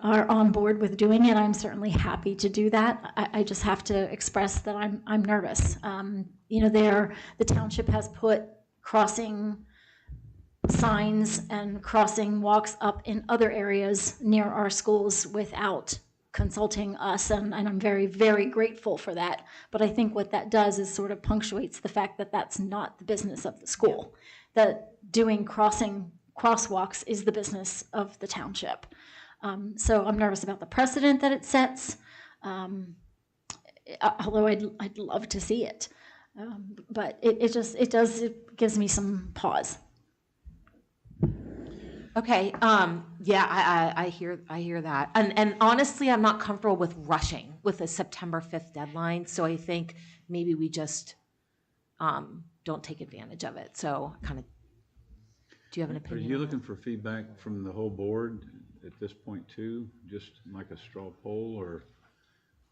are on board with doing it, I'm certainly happy to do that. I just have to express that I'm nervous. You know, the township has put crossing signs and crossing walks up in other areas near our schools without consulting us, and I'm very, very grateful for that. But I think what that does is sort of punctuates the fact that that's not the business of the school, that doing crosswalks is the business of the township. So I'm nervous about the precedent that it sets, although I'd love to see it. But it gives me some pause. Okay. Yeah, I hear that. And honestly, I'm not comfortable with rushing with a September 5th deadline. So I think maybe we just don't take advantage of it. So kind of, do you have an opinion? Are you looking for feedback from the whole board at this point too? Just like a straw poll or?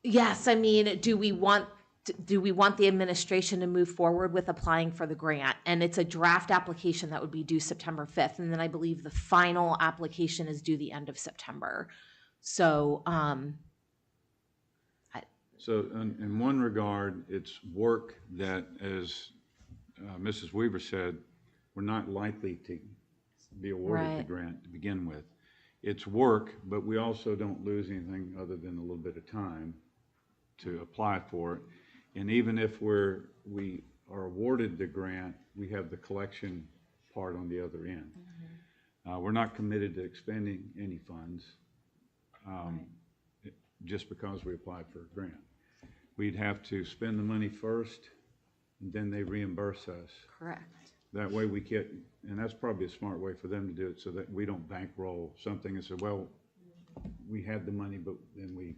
Yes. I mean, do we want the administration to move forward with applying for the grant? And it's a draft application that would be due September 5th. And then I believe the final application is due the end of September. So, So in one regard, it's work that, as Mrs. Weaver said, we're not likely to be awarded the grant to begin with. It's work, but we also don't lose anything other than a little bit of time to apply for it. And even if we are awarded the grant, we have the collection part on the other end. We're not committed to expending any funds just because we applied for a grant. We'd have to spend the money first, and then they reimburse us. Correct. That way we get, and that's probably a smart way for them to do it, so that we don't bankroll something and say, well, we had the money, but then we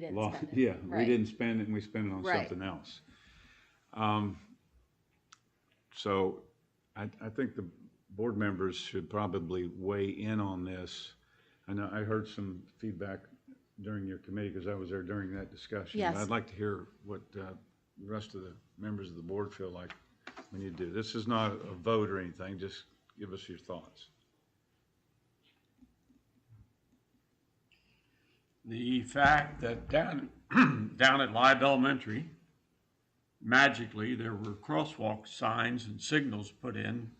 didn't lost, spend it. yeah, Right. we didn't spend it and we spent it on Right. something else. So I think the board members should probably weigh in on this. I know I heard some feedback during your committee because I was there during that discussion. Yes. I'd like to hear what the rest of the members of the board feel like when you do. This is not a vote or anything, just give us your thoughts. the fact that down at Live Elementary, magically, there were crosswalk signs and signals put in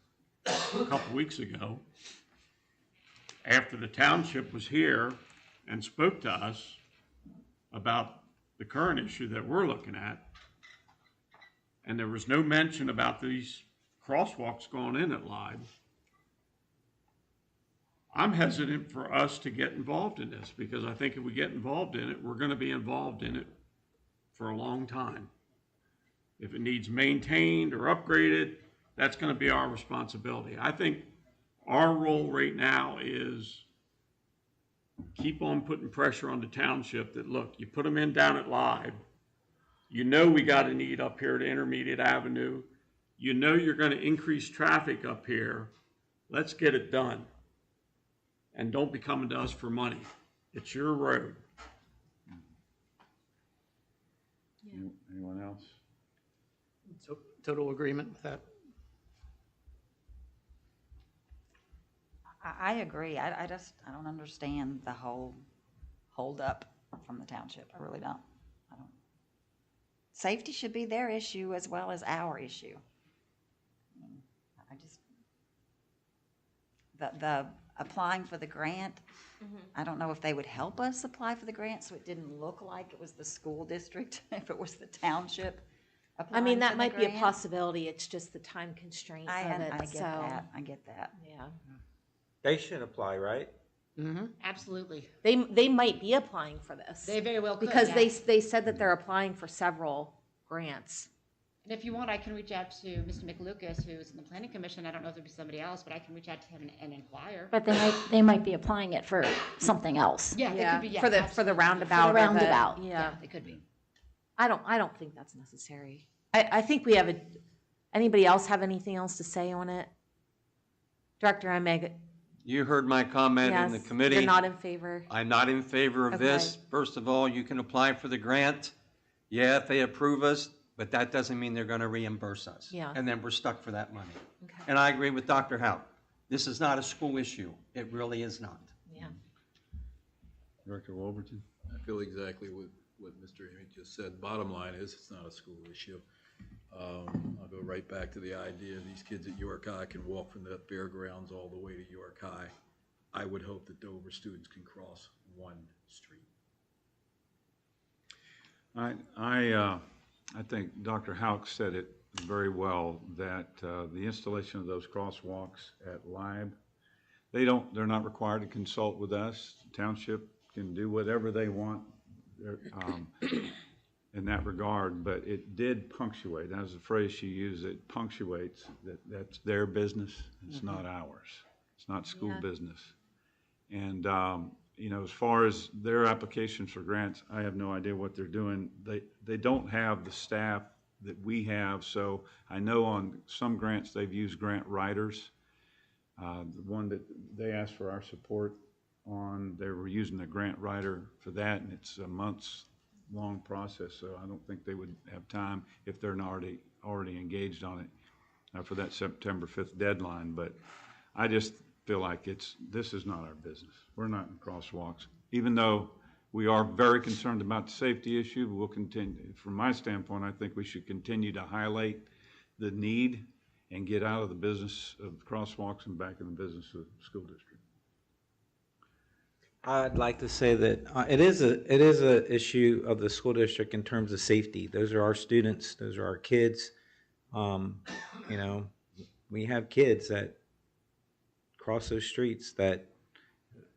a couple weeks ago after the township was here and spoke to us about the current issue that we're looking at. And there was no mention about these crosswalks going in at Live. I'm hesitant for us to get involved in this because I think if we get involved in it, we're going to be involved in it for a long time. If it needs maintained or upgraded, that's going to be our responsibility. I think our role right now is keep on putting pressure on the township that, look, you put them in down at Live. You know we got a need up here to Intermediate Avenue. You know you're going to increase traffic up here. Let's get it done. And don't be coming to us for money. It's your road. Anyone else? So, total agreement with that? I agree. I don't understand the whole hold up from the township. I really don't. Safety should be their issue as well as our issue. The applying for the grant, I don't know if they would help us apply for the grant so it didn't look like it was the school district, if it was the township. I mean, that applying might for be the a grant. possibility. It's just the time constraint of it. I get so, that. I get that. Yeah. They should apply, right? Absolutely. They might be applying for this. They very well could, because yeah. they said that they're applying for several grants. And if you want, I can reach out to Mr. McLucas, who's in the planning commission. I don't know if there'll be somebody else, but I can reach out to him and inquire. But they might be applying it for something else. Yeah, they could be, yeah, for the absolutely. roundabout. For the roundabout. Yeah, they could be. I don't think that's necessary. I think we have anybody else have anything else to say on it? Director Emig. You heard my comment in the Yes, committee. you're not in favor? I'm not in favor of this. First of all, you can apply for the grant. Yeah, if they approve us, but that doesn't mean they're going to reimburse us. Yeah. And then we're stuck for that money. Okay. And I agree with Dr. Howe. This is not a school issue. It really is not. Yeah. Director Wolverton? I feel exactly what Mr. Amy just said. Bottom line is, it's not a school issue. I'll go right back to the idea these kids at York High can walk from the fairgrounds all the way to York High. I would hope that Dover students can cross one street. I think Dr. Houck said it very well, that the installation of those crosswalks at Live, they're not required to consult with us. The township can do whatever they want in that regard, but it did punctuate. That was the phrase she used, it punctuates that's their business. It's not ours. It's not school business. And as far as their applications for grants, I have no idea what they're doing. They don't have the staff that we have, so I know on some grants they've used grant writers. The one that they asked for our support on, they were using a grant writer for that, and it's a months-long process, so I don't think they would have time if they're not already engaged on it for that September 5th deadline. But I just feel like this is not our business. We're not in crosswalks. Even though we are very concerned about the safety issue, we'll continue. From my standpoint, I think we should continue to highlight the need and get out of the business of crosswalks and back in the business of the school district. I'd like to say that it is a issue of the school district in terms of safety. Those are our students. Those are our kids. We have kids that cross those streets that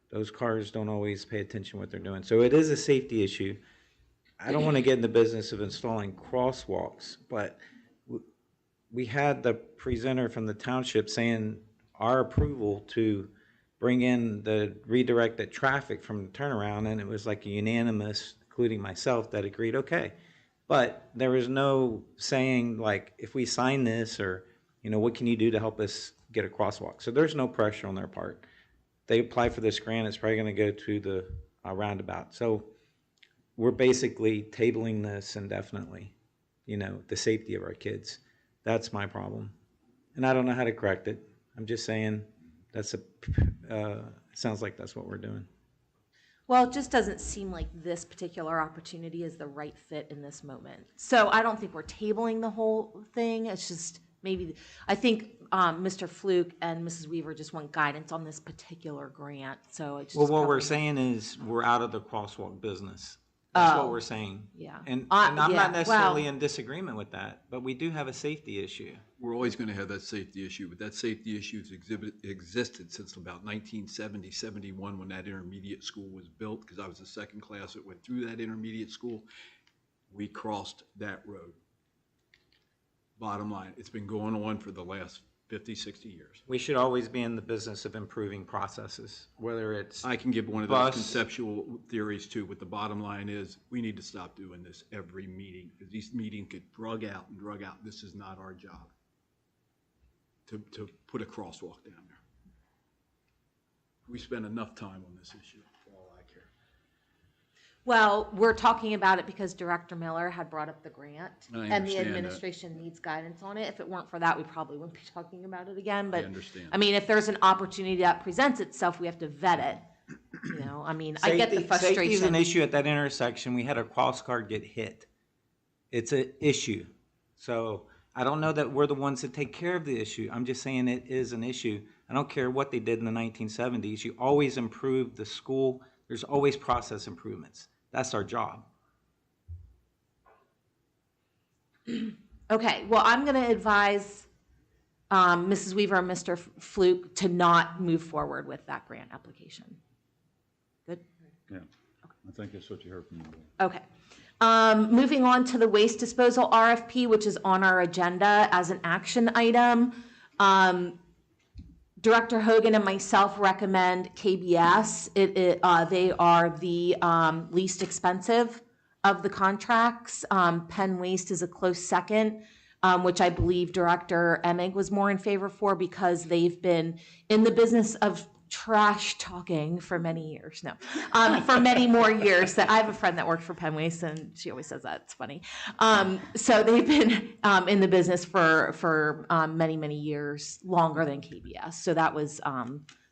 those cars don't always pay attention to what they're doing. So it is a safety issue. I don't want to get in the business of installing crosswalks, but we had the presenter from the township saying our approval to bring in the redirected traffic from the turnaround, and it was like a unanimous, including myself, that agreed, okay. But there was no saying, like, if we sign this, or, what can you do to help us get a crosswalk? So there's no pressure on their part. They apply for this grant, it's probably going to go to the roundabout. So we're basically tabling this indefinitely, the safety of our kids. That's my problem. And I don't know how to correct it. I'm just saying it sounds like that's what we're doing. Well, it just doesn't seem like this particular opportunity is the right fit in this moment. So I don't think we're tabling the whole thing. It's just maybe, I think Mr. Fluke and Mrs. Weaver just want guidance on this particular grant, so it's just. Well, what we're probably- saying is we're out of the crosswalk business. That's what Oh, we're saying. yeah. And Yeah, I'm not necessarily well- in disagreement with that, but we do have a safety issue. We're always going to have that safety issue, but that safety issue has existed since about 1970, 71, when that intermediate school was built, because I was the second class that went through that intermediate school. We crossed that road. Bottom line, it's been going on for the last 50, 60 years. We should always be in the business of improving processes, whether it's I can give one of those bus. conceptual theories too, but the bottom line is, we need to stop doing this every meeting, because these meetings get drug out and drug out. This is not our job to put a crosswalk down there. We spend enough time on this issue, for all I care. Well, we're talking about it because Director Miller had brought up the grant. I And the understand that. administration needs guidance on it. If it weren't for that, we probably wouldn't be talking about it again, but. I understand. I mean, if there's an opportunity that presents itself, we have to vet it. You know, I mean, I get the Safety is an frustration. issue at that intersection. We had a cross guard get hit. It's an issue. So I don't know that we're the ones that take care of the issue. I'm just saying it is an issue. I don't care what they did in the 1970s. You always improve the school. There's always process improvements. That's our job. Okay, well, I'm going to advise Mrs. Weaver and Mr. Fluke to not move forward with that grant application. Good? Yeah, I think that's what you heard from me. Okay. Moving on to the waste disposal RFP, which is on our agenda as an action item. Director Hogan and myself recommend KBS. They are the least expensive of the contracts. Penn Waste is a close second, which I believe Director Emig was more in favor for because they've been in the business of trash talking for many years. No, for many more years. I have a friend that worked for Penn Waste, and she always says that. It's funny. So they've been in the business for many, many years, longer than KBS. So that was.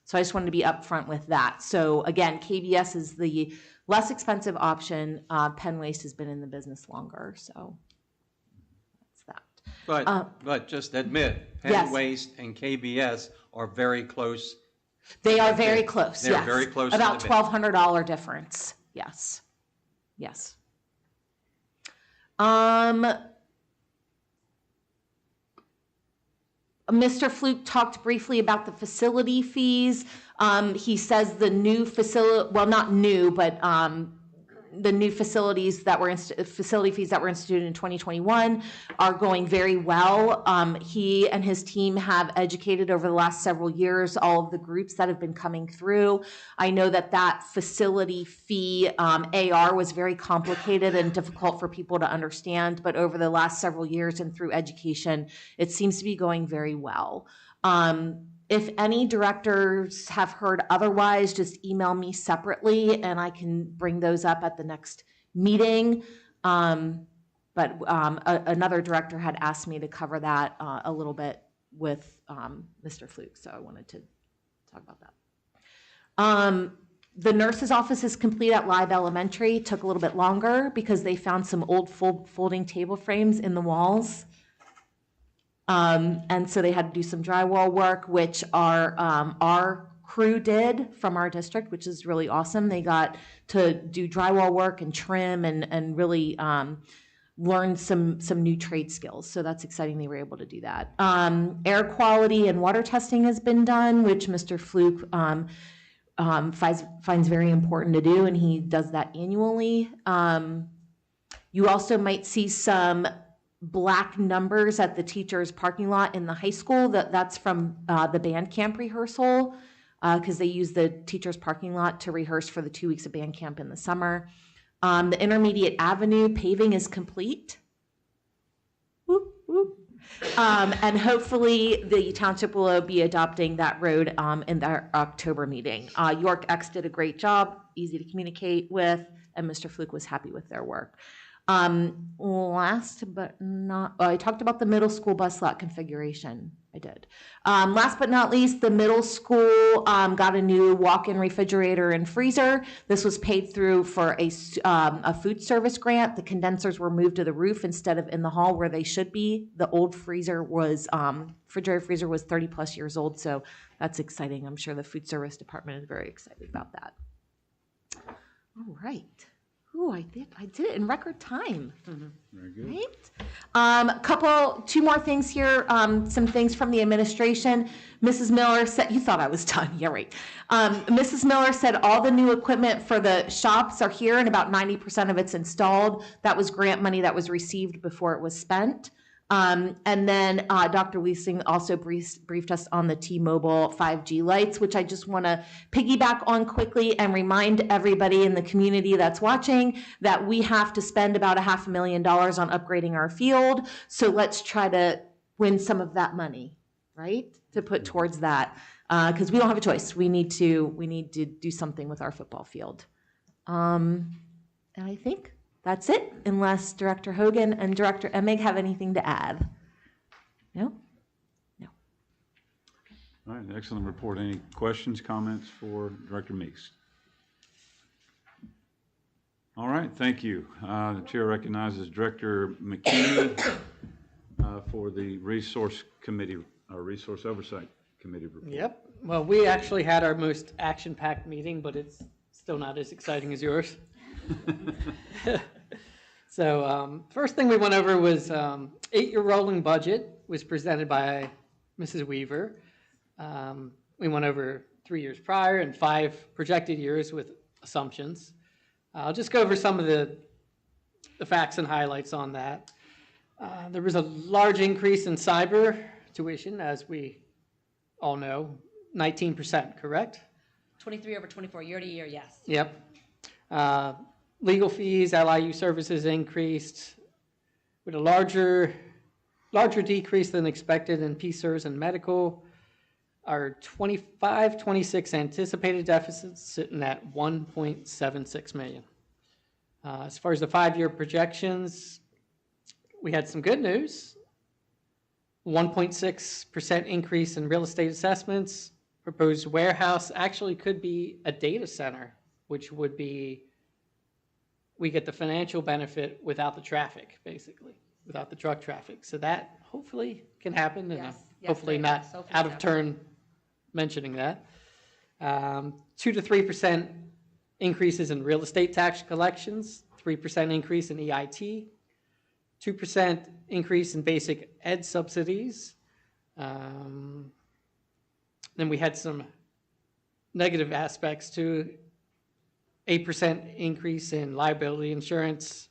So I just wanted to be upfront with that. So again, KBS is the less expensive option. Penn Waste has been in the business longer. So that's that. But just admit, Penn Yes. Waste and KBS are very close. They are very close. They're Yes. very close to About the bid. $1,200 difference. Yes. Yes. Mr. Fluke talked briefly about the facility fees. He says the new facility, well, not new, but the new facilities that were facility fees that were instituted in 2021 are going very well. He and his team have educated over the last several years all of the groups that have been coming through. I know that facility fee AR was very complicated and difficult for people to understand, but over the last several years and through education, it seems to be going very well. If any directors have heard otherwise, just email me separately and I can bring those up at the next meeting. But another director had asked me to cover that a little bit with Mr. Fluke, so I wanted to talk about that. The nurse's office is complete at Live Elementary. Took a little bit longer because they found some old folding table frames in the walls. And so they had to do some drywall work, which our crew did from our district, which is really awesome. They got to do drywall work and trim and really learn some new trade skills. So that's exciting they were able to do that. Air quality and water testing has been done, which Mr. Fluke finds very important to do, and he does that annually. You also might see some black numbers at the teacher's parking lot in the high school. That's from the band camp rehearsal, because they use the teacher's parking lot to rehearse for the 2 weeks of band camp in the summer. The Intermediate Avenue paving is complete. Whoop, whoop. And hopefully the township will be adopting that road in their October meeting. York X did a great job, easy to communicate with, and Mr. Fluke was happy with their work. Last but not, I talked about the middle school bus lot configuration. I did. Last but not least, the middle school got a new walk-in refrigerator and freezer. This was paid through for a food service grant. The condensers were moved to the roof instead of in the hall where they should be. The old freezer was, refrigerator freezer was 30 plus years old, so that's exciting. I'm sure the food service department is very excited about that. All right. Ooh, I did it in record time. Very good. Right. Two more things here. Some things from the administration. Mrs. Miller said, you thought I was done. Yeah, right. Mrs. Miller said all the new equipment for the shops are here and about 90% of it's installed. That was grant money that was received before it was spent. And then Dr. Leasing also briefed us on the T-Mobile 5G lights, which I just want to piggyback on quickly and remind everybody in the community that's watching that we have to spend about $500,000 on upgrading our field. So let's try to win some of that money, right, to put towards that, because we don't have a choice. We need to do something with our football field. And I think that's it, unless Director Hogan and Director Emig have anything to add. No? No. All right, excellent report. Any questions, comments for Director Meeks? All right, thank you. The chair recognizes Director McKinney for the Resource Committee, or Resource Oversight Committee report. Yep. Well, we actually had our most action-packed meeting, but it's still not as exciting as yours. So first thing we went over was 8-year rolling budget was presented by Mrs. Weaver. We went over 3 years prior and 5 projected years with assumptions. I'll just go over some of the facts and highlights on that. There was a large increase in cyber tuition, as we all know, 19%, correct? 23 over 24, year to year, yes. Yep. Legal fees, LIU services increased with a larger decrease than expected in PSERS and medical. Our 25-26 anticipated deficits sitting at $1.76 million. As far as the 5-year projections, we had some good news. 1.6% increase in real estate assessments. Proposed warehouse actually could be a data center, which would be, we get the financial benefit without the traffic, basically, without the truck traffic. So that hopefully can happen, and Yes, hopefully they not have. So far, out of yeah. turn mentioning that. 2 to 3% increases in real estate tax collections, 3% increase in EIT, 2% increase in basic ed subsidies. Then we had some negative aspects too. 8% increase in liability insurance.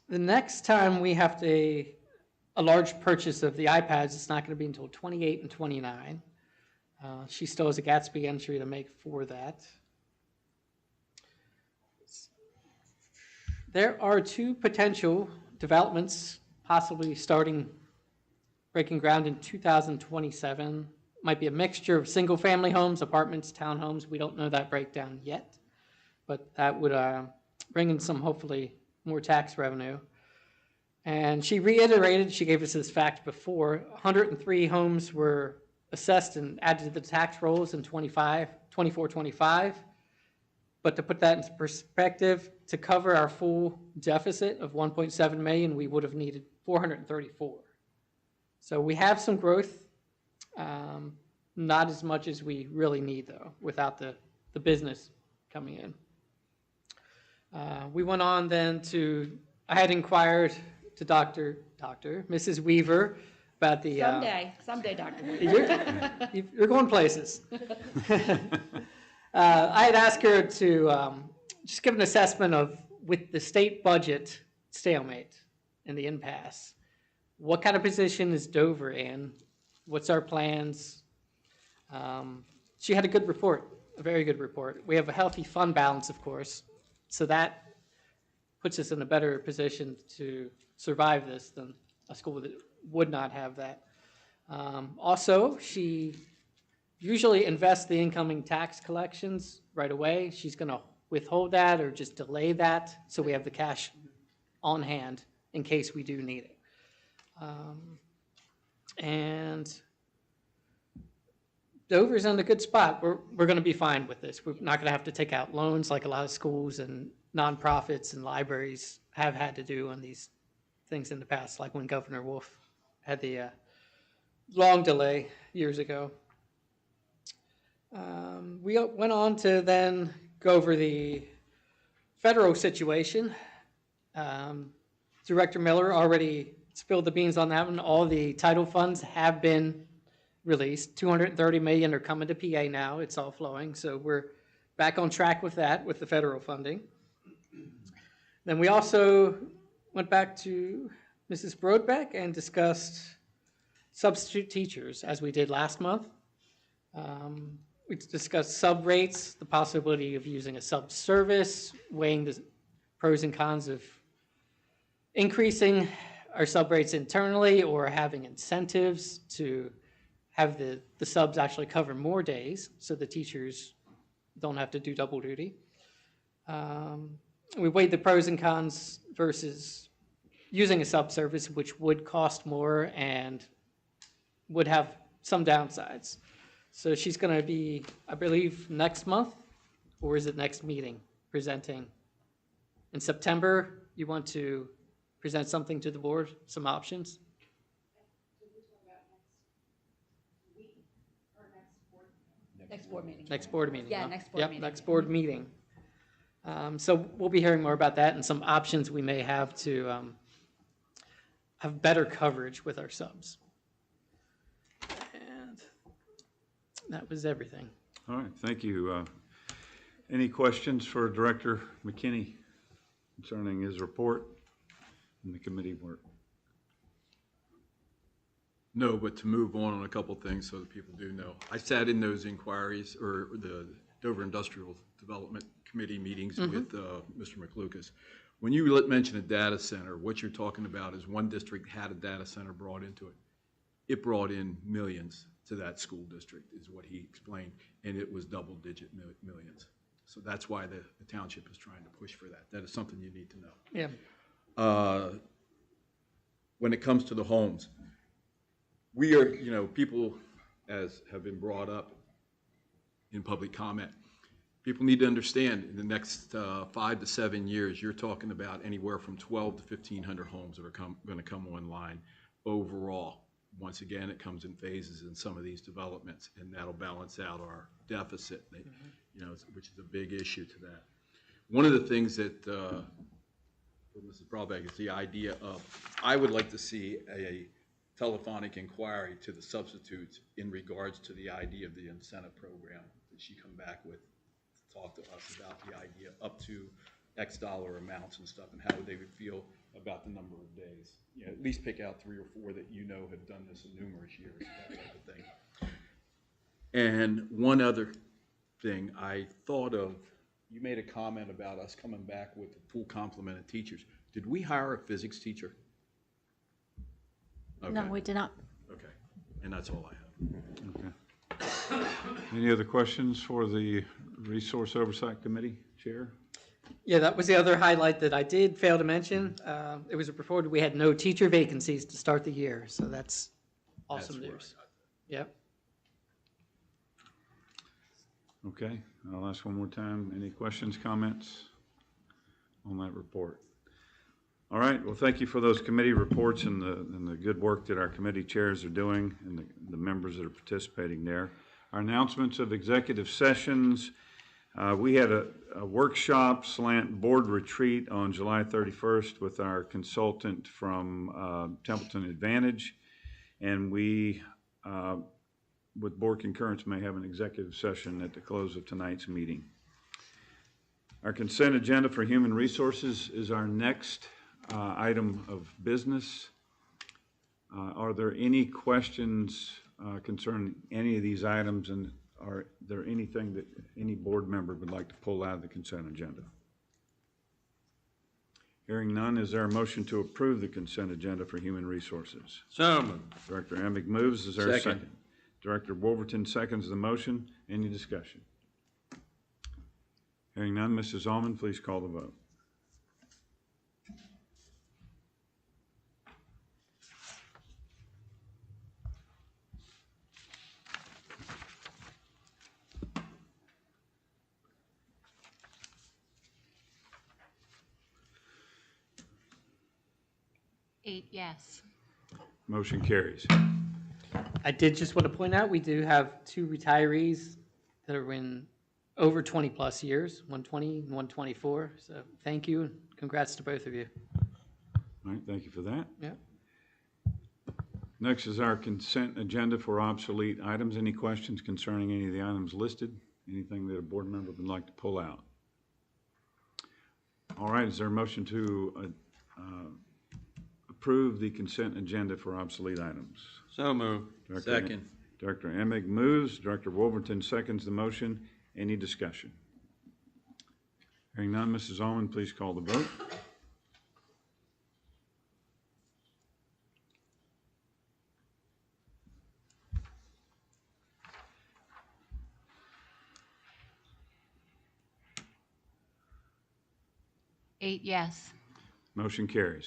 The next time we have a large purchase of the iPads, it's not going to be until 28 and 29. She still has a Gatsby entry to make for that. There are 2 potential developments possibly breaking ground in 2027. Might be a mixture of single-family homes, apartments, townhomes. We don't know that breakdown yet, but that would bring in some, hopefully, more tax revenue. And she reiterated, she gave us this fact before, 103 homes were assessed and added to the tax rolls in 24-25. But to put that into perspective, to cover our full deficit of $1.7 million, we would have needed 434. So we have some growth. Not as much as we really need, though, without the business coming in. We went on then to, I had inquired to Mrs. Weaver about the... Someday, Doctor. You're going places. I had asked her to just give an assessment of, with the state budget stalemate and the impasse, what kind of position is Dover in? What's our plans? She had a good report, a very good report. We have a healthy fund balance, of course, so that puts us in a better position to survive this than a school that would not have that. Also, she usually invests the incoming tax collections right away. She's going to withhold that or just delay that so we have the cash on hand in case we do need it. And Dover's in a good spot. We're going to be fine with this. We're not going to have to take out loans like a lot of schools and nonprofits and libraries have had to do on these things in the past, like when Governor Wolf had the long delay years ago. We went on to then go over the federal situation. Director Miller already spilled the beans on that one. All the title funds have been released. $230 million are coming to PA now. It's all flowing. So we're back on track with that, with the federal funding. Then we also went back to Mrs. Brodbeck and discussed substitute teachers, as we did last month. We discussed sub rates, the possibility of using a sub service, weighing the pros and cons of increasing our sub rates internally or having incentives to have the subs actually cover more days so the teachers don't have to do double duty. We weighed the pros and cons versus using a sub service, which would cost more and would have some downsides. So she's going to be, I believe, next month, or is it next meeting, presenting. In September, you want to present something to the board, some options? Next board meeting. Next board meeting. Yeah, huh? next board Yep, meeting. next board meeting. So we'll be hearing more about that and some options we may have to have better coverage with our subs. And that was everything. All right, thank you. Any questions for Director McKinney concerning his report and the committee work? No, but to move on a couple things so that people do know. I sat in those inquiries, or the Dover Industrial Development Committee meetings with Mr. McLucas. When you mention a data center, what you're talking about is one district had a data center brought into it. It brought in millions to that school district, is what he explained, and it was double-digit millions. So that's why the township is trying to push for that. That is something you need to know. Yeah. When it comes to the homes, we are, people, as have been brought up in public comment, people need to understand in the next 5 to 7 years, you're talking about anywhere from 1,200 to 1,500 homes that are going to come online overall. Once again, it comes in phases in some of these developments, and that'll balance out our deficit, which is a big issue to that. One of the things that Mrs. Brodbeck is the idea of, I would like to see a telephonic inquiry to the substitutes in regards to the idea of the incentive program that she come back with, to talk to us about the idea up to X dollar amounts and stuff, and how they would feel about the number of days. At least pick out 3 or 4 that have done this in numerous years, that type of thing. And one other thing I thought of, you made a comment about us coming back with a full complement of teachers. Did we hire a physics teacher? Okay. No, we did not. Okay, and that's all I have. Okay. Any other questions for the Resource Oversight Committee Chair? Yeah, that was the other highlight that I did fail to mention. It was reported we had no teacher vacancies to start the year, so that's awesome news. Yep. Okay, I'll ask one more time. Any questions, comments on that report? All right, well, thank you for those committee reports and the good work that our committee chairs are doing and the members that are participating there. Our announcements of executive sessions. We had a workshop / board retreat on July 31st with our consultant from Templeton Advantage, and we, with board concurrence, may have an executive session at the close of tonight's meeting. Our consent agenda for human resources is our next item of business. Are there any questions concerning any of these items, and are there anything that any board member would like to pull out of the consent agenda? Hearing none, is there a motion to approve the consent agenda for human resources? So moved. Director Emig moves. Is there a second? Director Wolverton seconds the motion. Any discussion? Hearing none, Mrs. Allman, please call the vote. 8 yes. Motion carries. I did just want to point out, we do have 2 retirees that are in over 20-plus years, 120 and 124. So thank you, and congrats to both of you. All right, thank you for that. Yeah. Next is our consent agenda for obsolete items. Any questions concerning any of the items listed? Anything that a board member would like to pull out? All right, is there a motion to approve the consent agenda for obsolete items? So moved. Second. Director Emig moves, Director Wolverton seconds the motion. Any discussion? Hearing none, Mrs. Allman, please call the vote. Eight yes. Motion carries.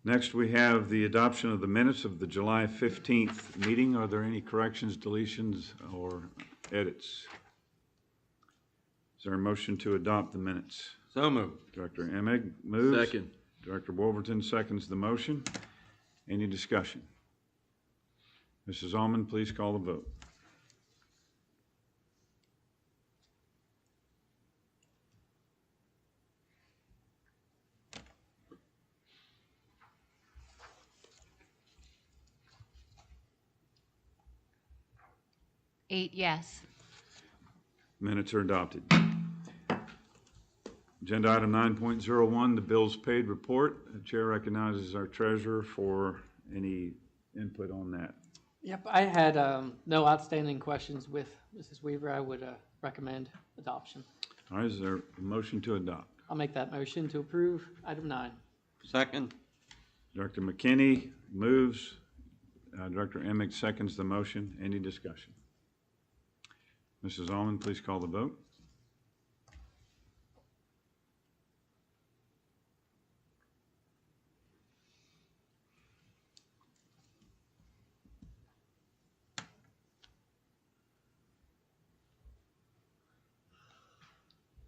Next, we have the adoption of the minutes of the July 15th meeting. Are there any corrections, deletions, or edits? Is there a motion to adopt the minutes? So moved. Director Emig moves. Second. Director Wolverton seconds the motion. Any discussion? Mrs. Allman, please call the vote. Eight yes. Minutes are adopted. Agenda item 9.01, the bills paid report. The chair recognizes our treasurer for any input on that. Yep, I had no outstanding questions with Mrs. Weaver. I would recommend adoption. All right, is there a motion to adopt? I'll make that motion to approve item 9. Second. Director McKinney moves. Director Emig seconds the motion. Any discussion? Mrs. Allman, please call the vote.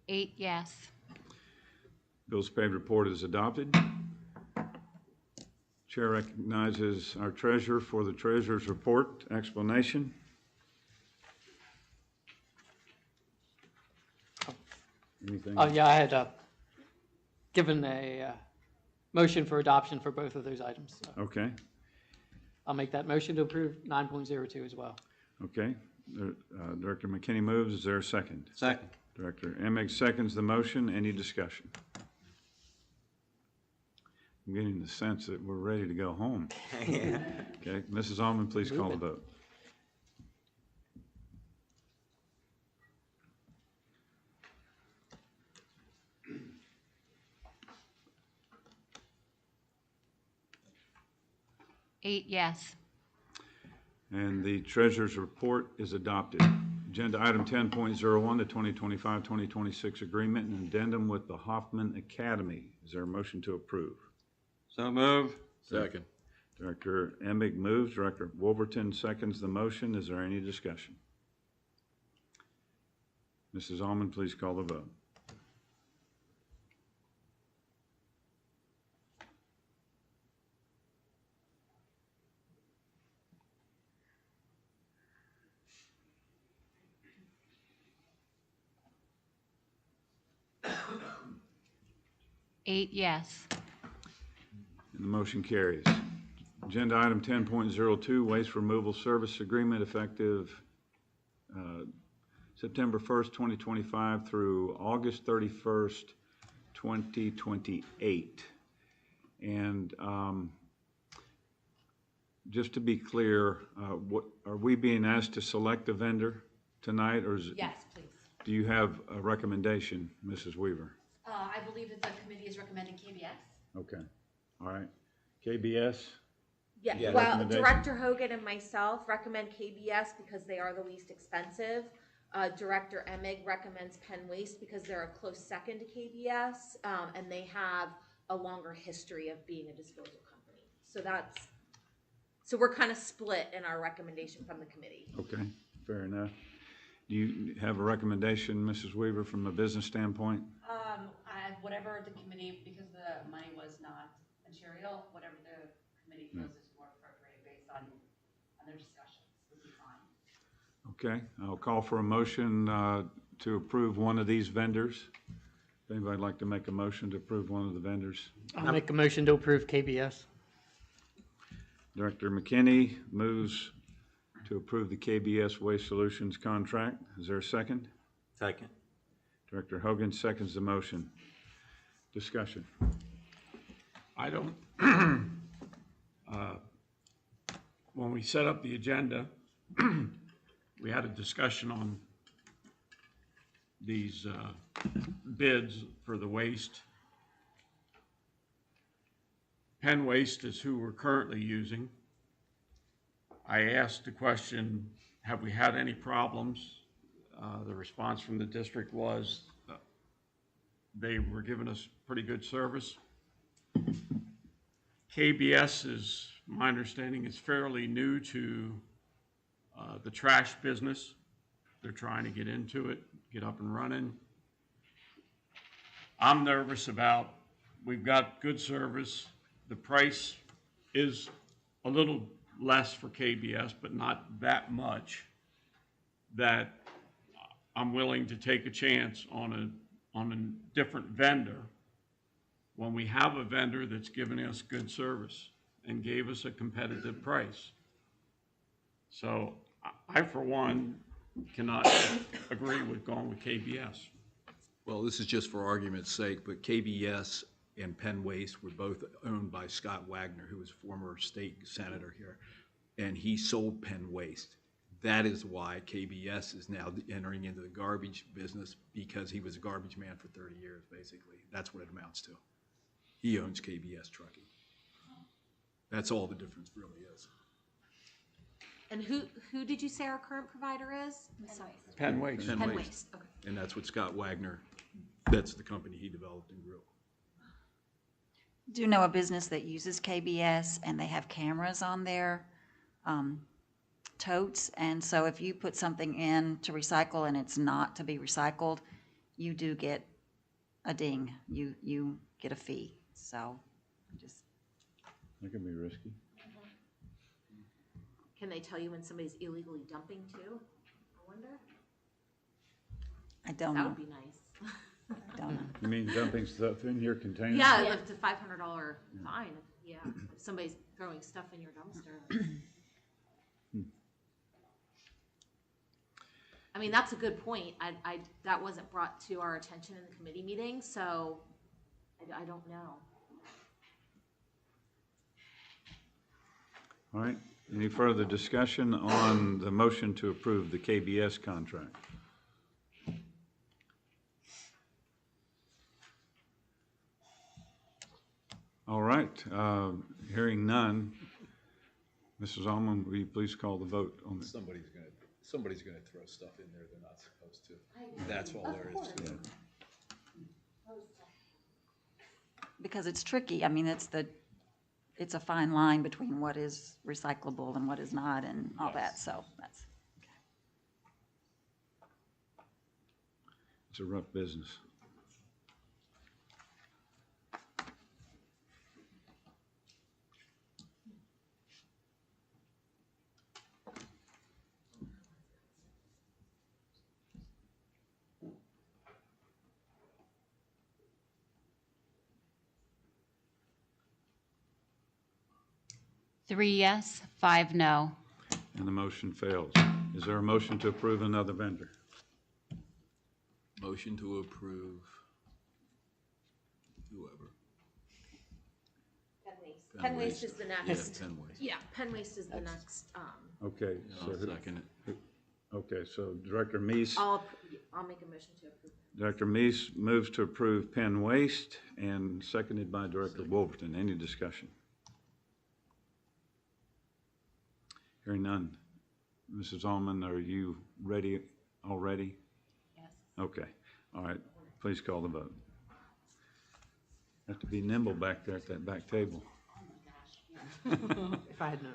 Eight yes. Bills paid report is adopted. Chair recognizes our treasurer for the treasurer's report explanation. Anything? Oh, yeah, I had given a motion for adoption for both of those items. So Okay, I'll make that motion to approve 9.02 as well. okay. Director McKinney moves. Is there a second? Second. Director Emig seconds the motion. Any discussion? I'm getting the sense that we're ready to go home. Okay, Mrs. Allman, please call the vote. Eight yes. And the treasurer's report is adopted. Agenda item 10.01, the 2025-2026 agreement and addendum with the Hoffman Academy. Is there a motion to approve? So moved. Second. Director Emig moves. Director Wolverton seconds the motion. Is there any discussion? Mrs. Allman, please call the vote. Eight yes. And the motion carries. Agenda item 10.02, waste removal service agreement effective September 1st, 2025 through August 31st, 2028. And just to be clear, what are we being asked to select a vendor tonight, or is it? Yes, please. Do you have a recommendation, Mrs. Weaver? I believe that the committee is recommending KBS. Okay, all right. KBS? Yeah, Yeah. well, Recommendation. Director Hogan and myself recommend KBS because they are the least expensive. Director Emig recommends Penn Waste because they're a close second to KBS, and they have a longer history of being a disposal company. So we're kind of split in our recommendation from the committee. Okay, fair enough. Do you have a recommendation, Mrs. Weaver, from a business standpoint? Whatever the committee, because the money was not material, whatever the committee feels is more appropriate based on their discussions, would be fine. Okay, I'll call for a motion to approve one of these vendors. If anybody'd like to make a motion to approve one of the vendors. I'll make a motion to approve KBS. Director McKinney moves to approve the KBS Waste Solutions contract. Is there a second? Second. Director Hogan seconds the motion. Discussion. I don't, when we set up the agenda, we had a discussion on these bids for the waste. Penn Waste is who we're currently using. I asked the question, have we had any problems? The response from the district was they were giving us pretty good service. KBS is, my understanding, is fairly new to the trash business. They're trying to get into it, get up and running. I'm nervous about, we've got good service. The price is a little less for KBS, but not that much, that I'm willing to take a chance on a different vendor when we have a vendor that's giving us good service and gave us a competitive price. So I, for one, cannot agree with going with KBS. Well, this is just for argument's sake, but KBS and Penn Waste were both owned by Scott Wagner, who was former state senator here, and he sold Penn Waste. That is why KBS is now entering into the garbage business, because he was a garbage man for 30 years, basically. That's what it amounts to. He owns KBS Trucking. That's all the difference really is. And who did you say our current provider is? Penn Waste. Penn Waste, okay. And that's what Scott Wagner, that's the company he developed and grew. Do you know a business that uses KBS and they have cameras on their totes? And so if you put something in to recycle and it's not to be recycled, you do get a ding. You get a fee. So just. That can be risky. Can they tell you when somebody's illegally dumping too? I wonder. I don't That know. would be nice. I don't know. You mean dumping stuff in your container? Yeah, up to $500 fine. Yeah, if somebody's throwing stuff in your dumpster. I mean, that's a good point. That wasn't brought to our attention in the committee meeting, so I don't know. All right, any further discussion on the motion to approve the KBS contract? All right, hearing none. Mrs. Almond, will you please call the vote on this? Somebody's gonna throw stuff in there they're not supposed to. That's all there is to it. Because it's tricky. I mean, it's a fine line between what is recyclable and what is not and all that, so that's. It's a rough business. Three yes, 5 no. And the motion fails. Is there a motion to approve another vendor? Motion to approve whoever. Penn Waste. Penn Penn Waste Waste. is the Yeah, next. Penn Waste. Yeah, Penn Waste is the next. Okay, so I'll who? second it. Okay, so Director Meese. I'll make a motion to approve. Director Meese moves to approve Penn Waste and seconded by Director Wolverton. Any discussion? Hearing none. Mrs. Almond, are you ready already? Yes. Okay, all right, please call the vote. Have to be nimble back there at that back table. If I had known.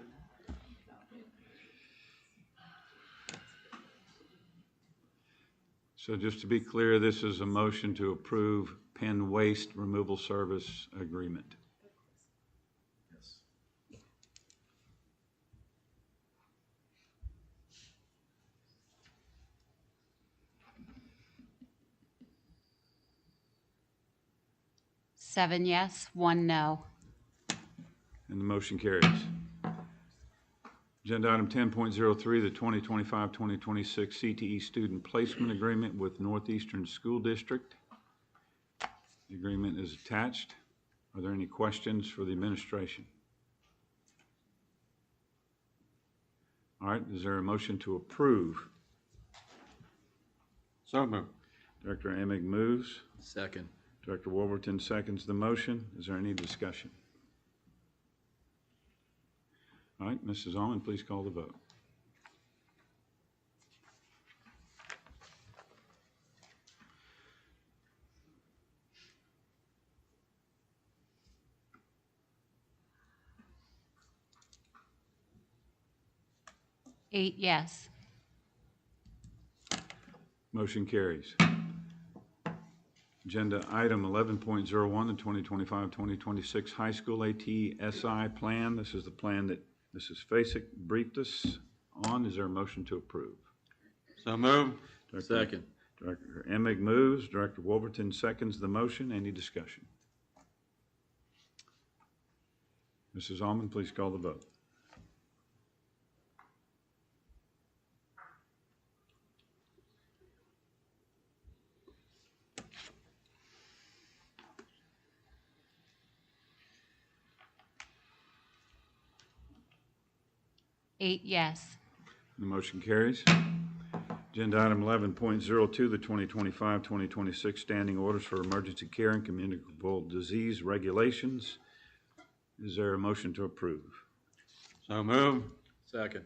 So just to be clear, this is a motion to approve Penn Waste Removal Service Agreement. 7 yes, 1 no. And the motion carries. Agenda item 10.03, the 2025-2026 CTE Student Placement Agreement with Northeastern School District. The agreement is attached. Are there any questions for the administration? All right, is there a motion to approve? So moved. Director Emig moves. Second. Director Wolverton seconds the motion. Is there any discussion? All right, Mrs. Almond, please call the vote. Eight yes. Motion carries. Agenda item 11.01, the 2025-2026 High School ATSI Plan. This is the plan that Mrs. Fasek briefed us on. Is there a motion to approve? So moved. Second. Director Emig moves. Director Wolverton seconds the motion. Any discussion? Mrs. Almond, please call the vote. Eight yes. The motion carries. Agenda item 11.02, the 2025-2026 Standing Orders for Emergency Care and Communicable Disease Regulations. Is there a motion to approve? So moved. Second.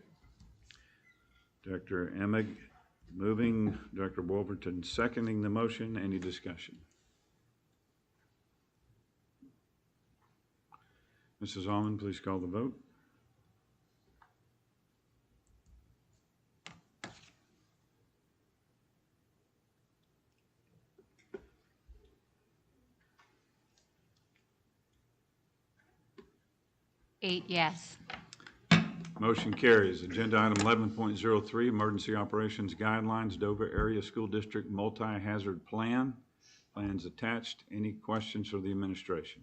Director Emig moving, Director Wolverton seconding the motion. Any discussion? Mrs. Almond, please call the vote. Eight yes. Motion carries. Agenda item 11.03, Emergency Operations Guidelines, Dover Area School District Multi-Hazard Plan. Plans attached. Any questions for the administration?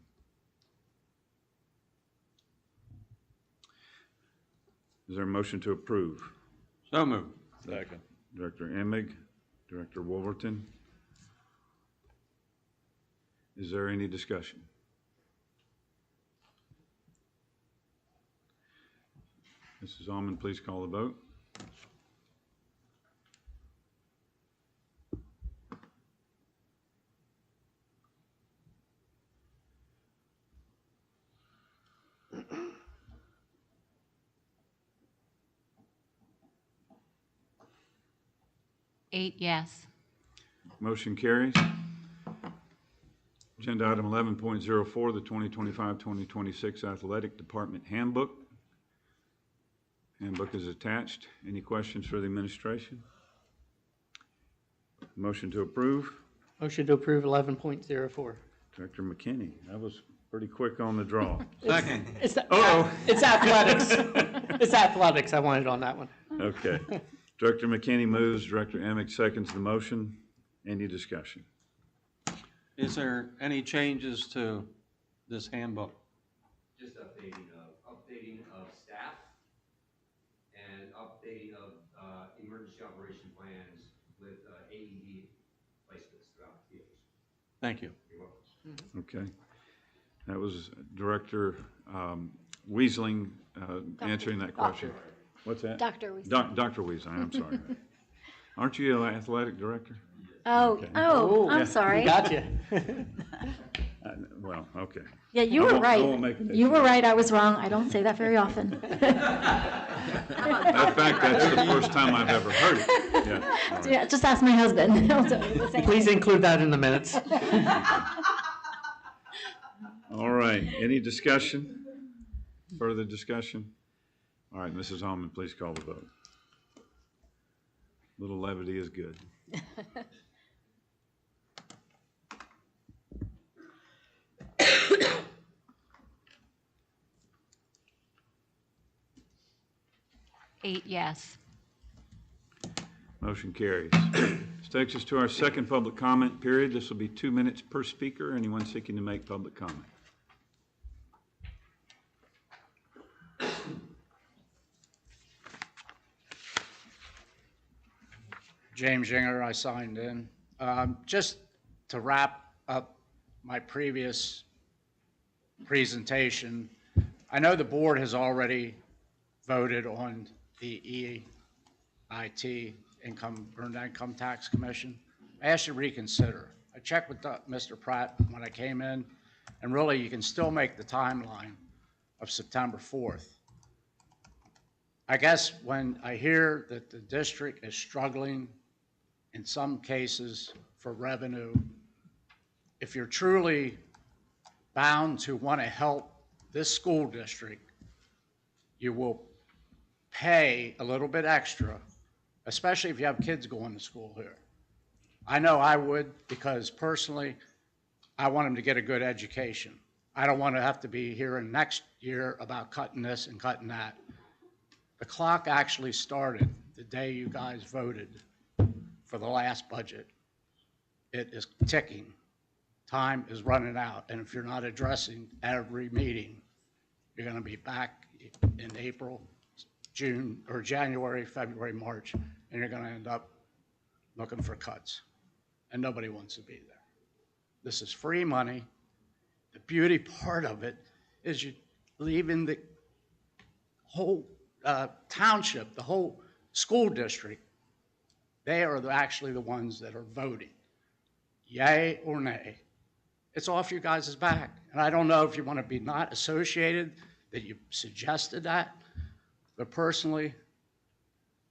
Is there a motion to approve? So moved. Second. Director Emig, Director Wolverton. Is there any discussion? Mrs. Almond, please call the vote. Eight yes. Motion carries. Agenda item 11.04, the 2025-2026 Athletic Department Handbook. Handbook is attached. Any questions for the administration? Motion to approve. Motion to approve 11.04. Director McKinney, that was pretty quick on the draw. Second. It's Uh-oh. it's athletics. It's athletics. I wanted on that one. Okay. Director McKinney moves. Director Emig seconds the motion. Any discussion? Is there any changes to this handbook? Just updating of staff and updating of emergency operation plans with AED placements throughout the fields. Thank you. You're welcome. Okay. That was Director Weisling answering that question. What's that? Dr. Weisling. Dr. Weisling, I'm sorry. Aren't you an athletic director? Oh, Okay. I'm Yeah. sorry. Gotcha. Well, okay. Yeah, you I were won't- I right. won't make an You issue. were right, I was wrong. I don't say that very often. Matter of fact, that's the first time I've ever heard it. Yeah. all right. Yeah, just ask my husband. He'll tell you the same Please thing. include that in the minutes. All right. Any discussion? Further discussion? All right, Mrs. Almond, please call the vote. Little levity is good. Eight yes. Motion carries. This takes us to our second public comment period. This will be 2 minutes per speaker. Anyone seeking to make public comment? James Yinger, I signed in. Just to wrap up my previous presentation, I know the board has already voted on the EIT, Earned Income Tax Commission. I asked you to reconsider. I checked with Mr. Pratt when I came in, and really you can still make the timeline of September 4th. I guess when I hear that the district is struggling in some cases for revenue, if you're truly bound to want to help this school district, you will pay a little bit extra, especially if you have kids going to school here. I know I would, because personally, I want them to get a good education. I don't want to have to be hearing next year about cutting this and cutting that. The clock actually started the day you guys voted for the last budget. It is ticking. Time is running out, and if you're not addressing every meeting, you're going to be back in April, June, or January, February, March, and you're going to end up looking for cuts, and nobody wants to be there. This is free money. The beauty part of it is you leaving the whole township, the whole school district, they are actually the ones that are voting, yay or nay. It's off you guys' back. And I don't know if you want to be not associated, that you suggested that, but personally,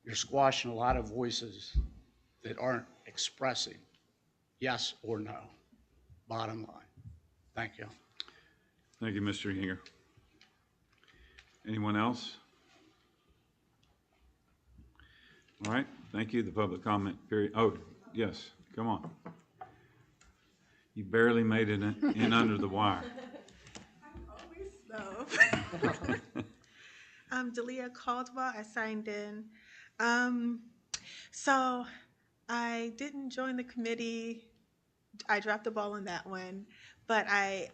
you're squashing a lot of voices that aren't expressing yes or no, bottom line. Thank you. Thank you, Mr. Yinger. Anyone else? All right, thank you. The public comment period. Oh, yes, come on. You barely made it in under the wire. I'm Delia Caldwell. I signed in. So I didn't join the committee. I dropped the ball on that one. But I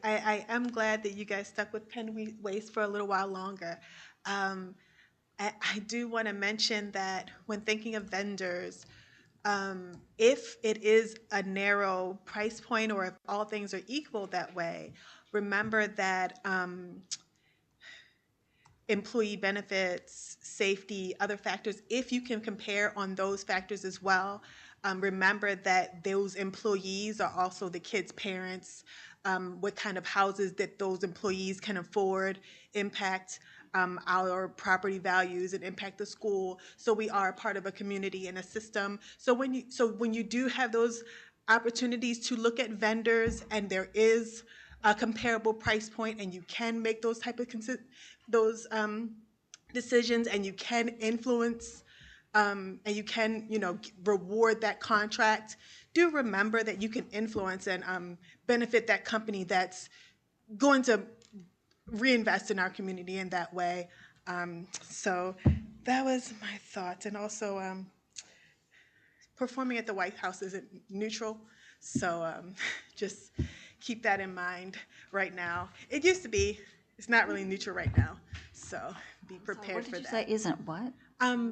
am glad that you guys stuck with Penn Waste for a little while longer. I do want to mention that when thinking of vendors, if it is a narrow price point or if all things are equal that way, remember that employee benefits, safety, other factors, if you can compare on those factors as well, remember that those employees are also the kids' parents, what kind of houses that those employees can afford, impact our property values and impact the school. So we are a part of a community and a system. So when you do have those opportunities to look at vendors and there is a comparable price point and you can make those type of decisions and you can influence and you can reward that contract, do remember that you can influence and benefit that company that's going to reinvest in our community in that way. So that was my thoughts. And also performing at the White House isn't neutral. So just keep that in mind right now. It used to be. It's not really neutral right now. So be prepared for that. What did you say isn't what?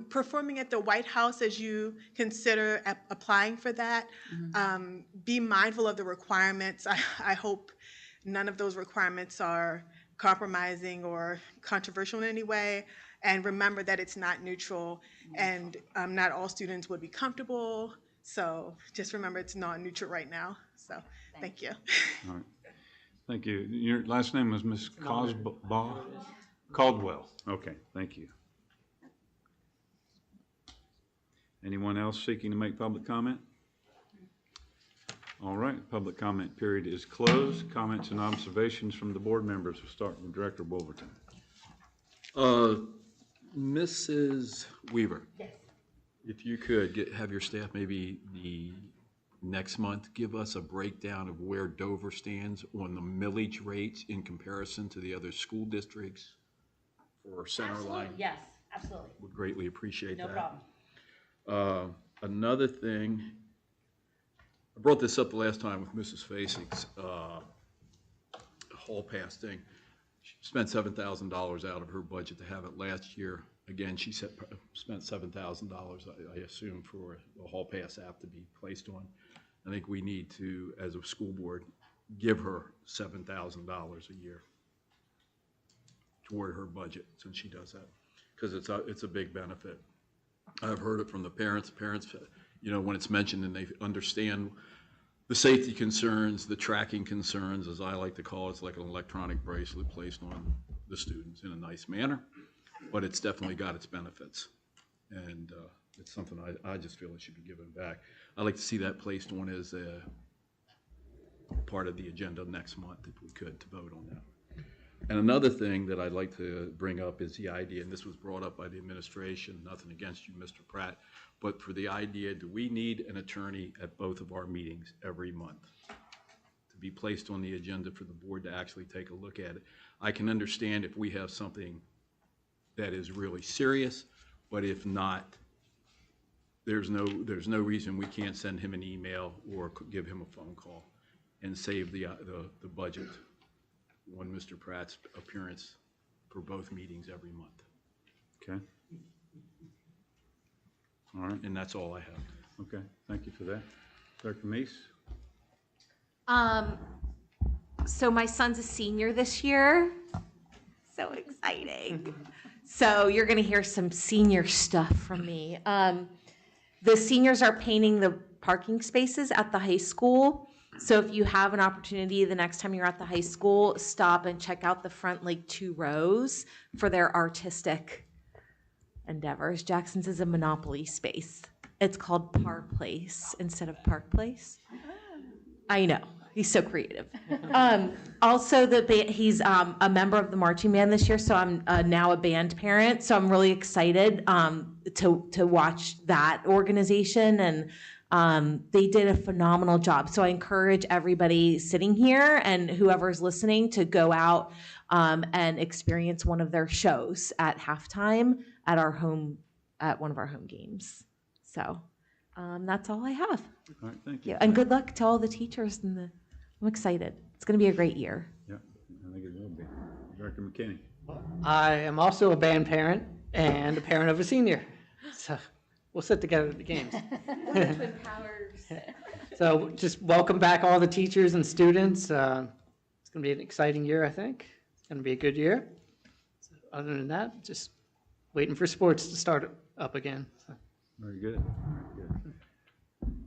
Performing at the White House as you consider applying for that. Be mindful of the requirements. I hope none of those requirements are compromising or controversial in any way, and remember that it's not neutral and not all students would be comfortable, so just remember it's not neutral right now. So thank you. All right, thank you. Your last name was Ms. Caldwell. Okay, thank you. Anyone else seeking to make public comment? All right, public comment period is closed. Comments and observations from the board members. We'll start with Director Wolverton. Mrs. Weaver. Yes. If you could have your staff maybe the next month give us a breakdown of where Dover stands on the millage rates in comparison to the other school districts for Centerline. Yes, absolutely. Would greatly appreciate that. No problem. Another thing, I brought this up the last time with Mrs. Fasig's hall pass thing. She spent $7,000 out of her budget to have it last year. Again, she spent $7,000, I assume, for the hall pass app to be placed on. I think we need to, as a school board, give her $7,000 a year toward her budget since she does that, because it's a big benefit. I've heard it from the parents. Parents, you know, when it's mentioned and they understand the safety concerns, the tracking concerns, as I like to call it, it's like an electronic bracelet placed on the students in a nice manner, but it's definitely got its benefits. And it's something I just feel it should be given back. I'd like to see that placed on as a part of the agenda next month, if we could, to vote on that. And another thing that I'd like to bring up is the idea, and this was brought up by the administration, nothing against you, Mr. Pratt, but for the idea, do we need an attorney at both of our meetings every month to be placed on the agenda for the board to actually take a look at it? I can understand if we have something that is really serious, but if not, there's no reason we can't send him an email or give him a phone call and save the budget on Mr. Pratt's appearance for both meetings every month. Okay. All right. And that's all I have. Okay, thank you for that. Dr. Meese? So my son's a senior this year. So exciting. So you're going to hear some senior stuff from me. The seniors are painting the parking spaces at the high school. So if you have an opportunity the next time you're at the high school, stop and check out the front like 2 rows for their artistic endeavors. Jackson's is a Monopoly space. It's called Par Place instead of Park Place. I know. He's so creative. Also, he's a member of the marching band this year, so I'm now a band parent. So I'm really excited to watch that organization, and they did a phenomenal job. So I encourage everybody sitting here and whoever's listening to go out and experience one of their shows at halftime at one of our home games. So that's all I have. All right, thank you. And good luck to all the teachers I'm excited. It's going to be a great year. Yeah, I think it will be. Director McKinney? I am also a band parent and a parent of a senior. So we'll sit together at the games. Twin powers. So just welcome back all the teachers and students. It's going to be an exciting year, I think. It's going to be a good year. So other than that, just waiting for sports to start up again. So. Very good. Very good.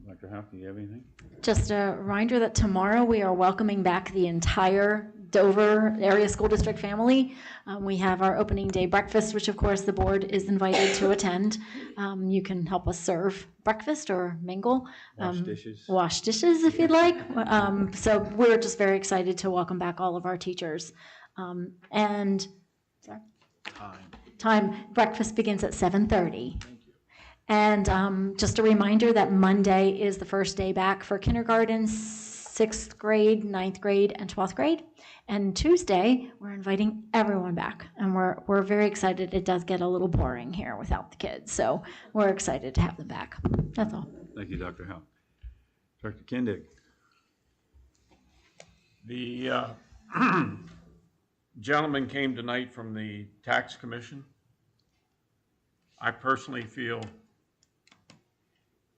Dr. Howe, do you have anything? Just a reminder that tomorrow we are welcoming back the entire Dover Area School District family. We have our opening day breakfast, which of course the board is invited to attend. You can help us serve breakfast or mingle. Wash dishes if you'd like. So we're just very excited to welcome back all of our teachers. And time, breakfast begins at 7:30. And just a reminder that Monday is the first day back for kindergarten, 6th grade, 9th grade, and 12th grade. And Tuesday, we're inviting everyone back. And we're very excited. It does get a little boring here without the kids. So we're excited to have them back. That's all. Thank you, Dr. Howe. Dr. Kindig? The gentleman came tonight from the Tax Commission. I personally feel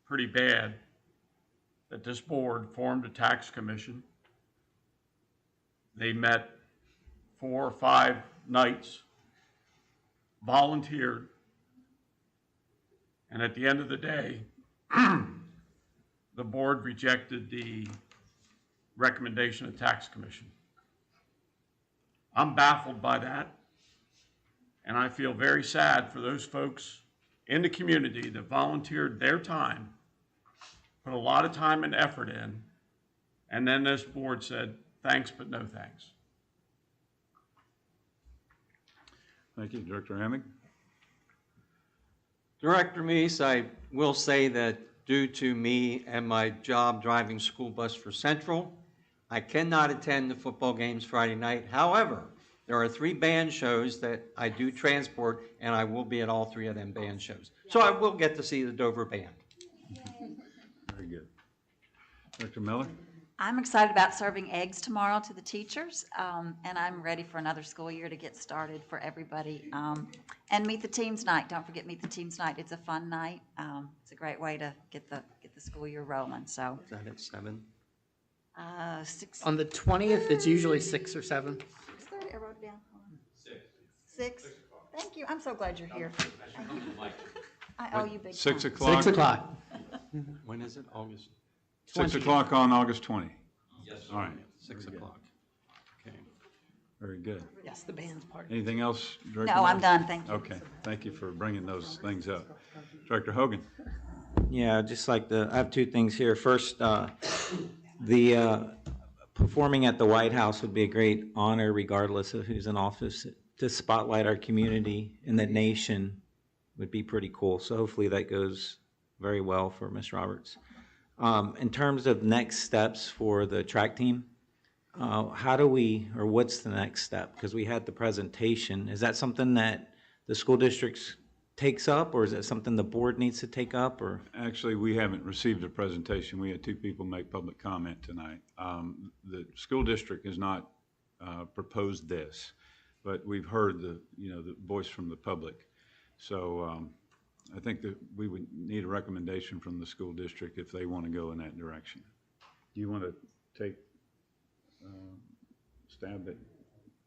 pretty bad that this board formed a tax commission. They met 4 or 5 nights, volunteered, and at the end of the day, the board rejected the recommendation of the tax commission. I'm baffled by that, and I feel very sad for those folks in the community that volunteered their time, put a lot of time and effort in, and then this board said, thanks, but no thanks. Thank you. Director Hammond? Director Meese, I will say that due to me and my job driving school bus for Central, I cannot attend the football games Friday night. However, there are 3 band shows that I do transport, and I will be at all 3 of them band shows. So I will get to see the Dover Band. Very good. Dr. Miller? I'm excited about serving eggs tomorrow to the teachers, and I'm ready for another school year to get started for everybody. And Meet the Teams night. Don't forget Meet the Teams night. It's a fun night. It's a great way to get the school year rolling. So Is that at 7? 6. On the 20th, it's usually 6 or 7. 6:30. I wrote it down. Hold on. 6. Thank you. I'm so glad you're here. I owe you big 6 time. o'clock? 6 o'clock. When is it? August? 6 o'clock on August 20. Yes. All right. 6 o'clock. Okay. Very good. Yes, the band's part. Anything else, Director? No, I'm Miller? done. Thank you. Okay, thank you for bringing those things up. Director Hogan? Yeah, just like I have two things here. First, the performing at the White House would be a great honor regardless of who's in office. To spotlight our community and the nation would be pretty cool. So hopefully that goes very well for Ms. Roberts. In terms of next steps for the track team, how do we, or what's the next step? Because we had the presentation. Is that something that the school districts takes up, or is it something the board needs to take up, or? Actually, we haven't received a presentation. We had 2 people make public comment tonight. The school district has not proposed this, but we've heard the voice from the public. So I think that we would need a recommendation from the school district if they want to go in that direction. Do you want to take stab at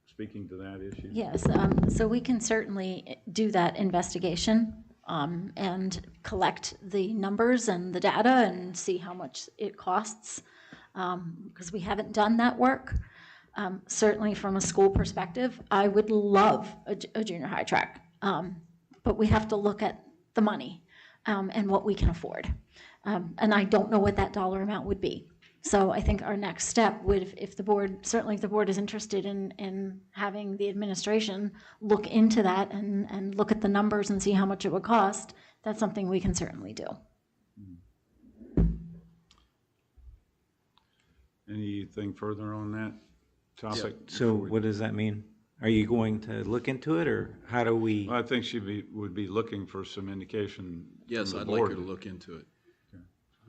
speaking to that issue? Yes, so we can certainly do that investigation and collect the numbers and the data and see how much it costs, because we haven't done that work. Certainly from a school perspective, I would love a junior high track, but we have to look at the money and what we can afford. And I don't know what that dollar amount would be. So I think our next step would, if the board is interested in having the administration look into that and look at the numbers and see how much it would cost, that's something we can certainly do. Anything further on that topic? So what does that mean? Are you going to look into it, or how do we? Well, I think she would be looking for some indication. Yes, from the I'd like board. her to look into it.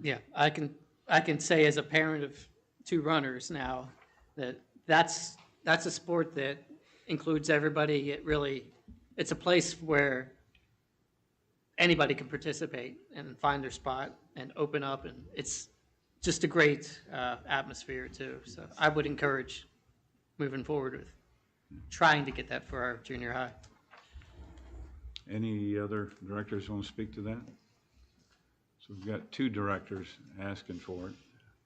Yeah, I can say as a parent of 2 runners now that that's a sport that includes everybody. It's a place where anybody can participate and find their spot and open up, and it's just a great atmosphere too. So I would encourage moving forward with trying to get that for our junior high. Any other directors want to speak to that? So we've got 2 directors asking for it.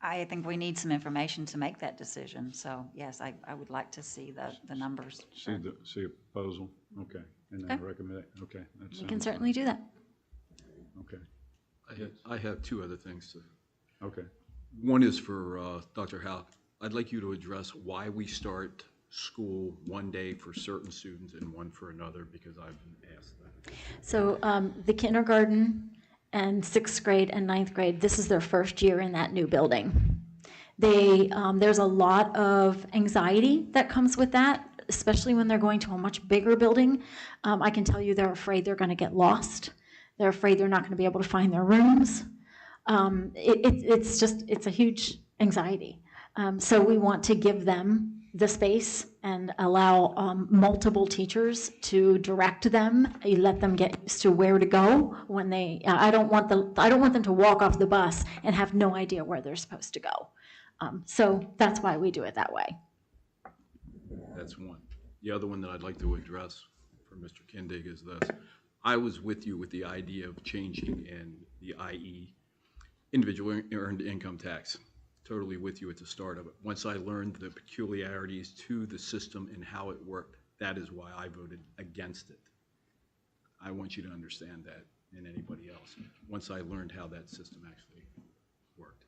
I think we need some information to make that decision. So yes, I would like to see the numbers. See a proposal, okay, and then recommend it, okay. We can certainly do that. Okay. I have 2 other things to. Okay. One is for Dr. Howe. I'd like you to address why we start school one day for certain students and one for another, because I've been asked that. So the kindergarten and 6th grade and 9th grade, this is their first year in that new building. There's a lot of anxiety that comes with that, especially when they're going to a much bigger building. I can tell you they're afraid they're going to get lost. They're afraid they're not going to be able to find their rooms. It's a huge anxiety. So we want to give them the space and allow multiple teachers to direct them. You let them get used to where to go when they. I don't want them to walk off the bus and have no idea where they're supposed to go. So that's why we do it that way. That's one. The other one that I'd like to address for Mr. Kindig is this. I was with you with the idea of changing in the IE, individual earned income tax. Totally with you at the start of it. Once I learned the peculiarities to the system and how it worked, that is why I voted against it. I want you to understand that, and anybody else, once I learned how that system actually worked.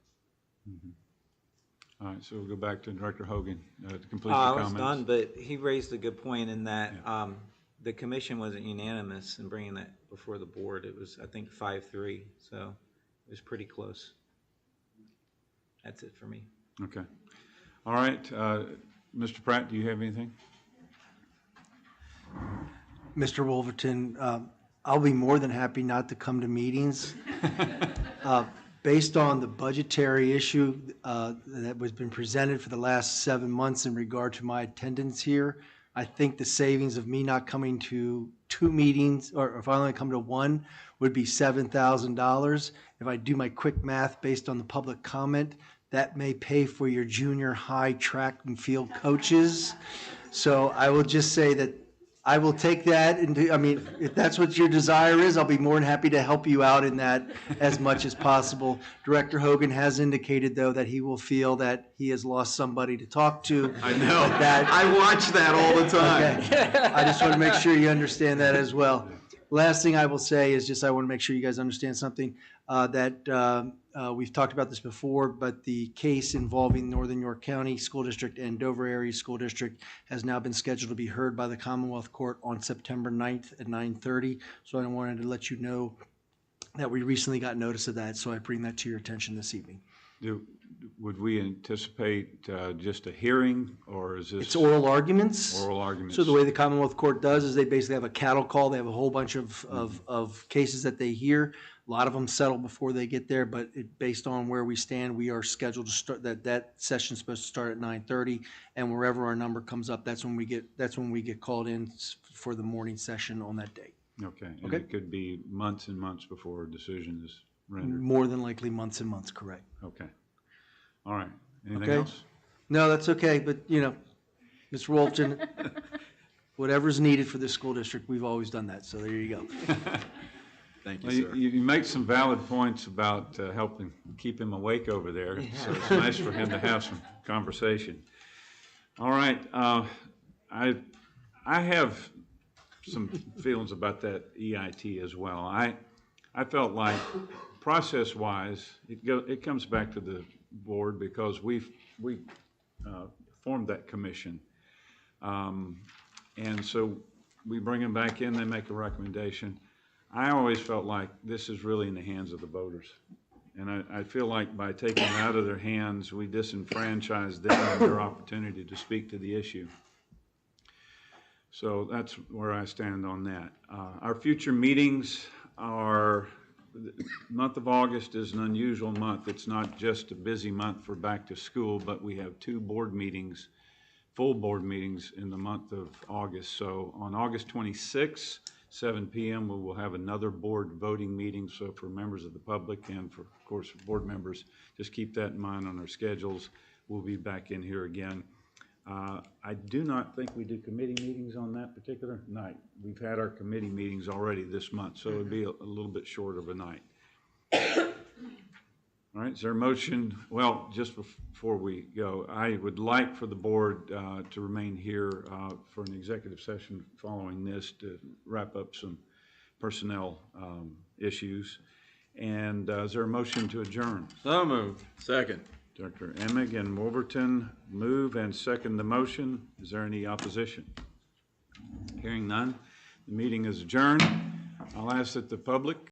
All right, so we'll go back to Director Hogan to complete I your was comments. done, but he raised a good point in that the commission wasn't unanimous in bringing that before the board. It was, I think, 5-3, so it was pretty close. That's it for me. Okay. All right, Mr. Pratt, do you have anything? Mr. Wolverton, I'll be more than happy not to come to meetings. based on the budgetary issue that was been presented for the last 7 months in regard to my attendance here, I think the savings of me not coming to 2 meetings, or if I only come to 1, would be $7,000. If I do my quick math based on the public comment, that may pay for your junior high track and field coaches. So I will just say that I will take that, and I mean, if that's what your desire is, I'll be more than happy to help you out in that as much as possible. Director Hogan has indicated, though, that he will feel that he has lost somebody to talk to. I know. I watch that all the time. Okay. I just want to make sure you understand that as well. Last thing I will say is just I want to make sure you guys understand something that we've talked about this before, but the case involving Northern York County School District and Dover Area School District has now been scheduled to be heard by the Commonwealth Court on September 9th at 9:30. So I wanted to let you know that we recently got notice of that, so I bring that to your attention this evening. Would we anticipate just a hearing, or is this? It's oral arguments. Oral arguments. So the way the Commonwealth Court does is they basically have a cattle call. They have a whole bunch of cases that they hear. A lot of them settle before they get there, but based on where we stand, we are scheduled to start, that session's supposed to start at 9:30, and wherever our number comes up, that's when we get called in for the morning session on that day. Okay, and it could be months and months before a decision is rendered. More than likely months and months, correct. Okay. All right. Anything Okay. else? No, that's okay, but you know, Mr. Wolfton, whatever's needed for this school district, we've always done that, so there you go. Thank you, Well, sir. you make some valid points about helping keep him awake over there, so it's nice for him to have some conversation. All right, I have some feelings about that EIT as well. I felt like process-wise, it comes back to the board because we formed that commission. And so we bring them back in, they make a recommendation. I always felt like this is really in the hands of the voters. And I feel like by taking it out of their hands, we disenfranchise them and their opportunity to speak to the issue. So that's where I stand on that. Our future meetings are, the month of August is an unusual month. It's not just a busy month for back to school, but we have 2 board meetings, full board meetings in the month of August. So on August 26th, 7 p.m., we will have another board voting meeting. So for members of the public and for, of course, board members, just keep that in mind on our schedules. We'll be back in here again. I do not think we do committee meetings on that particular night. We've had our committee meetings already this month, so it'd be a little bit short of a night. All right, is there a motion? Well, just before we go, I would like for the board to remain here for an executive session following this to wrap up some personnel issues. And is there a motion to adjourn? So moved. Second. Director Emig and Wolverton move and second the motion. Is there any opposition? Hearing none, the meeting is adjourned. I'll ask that the public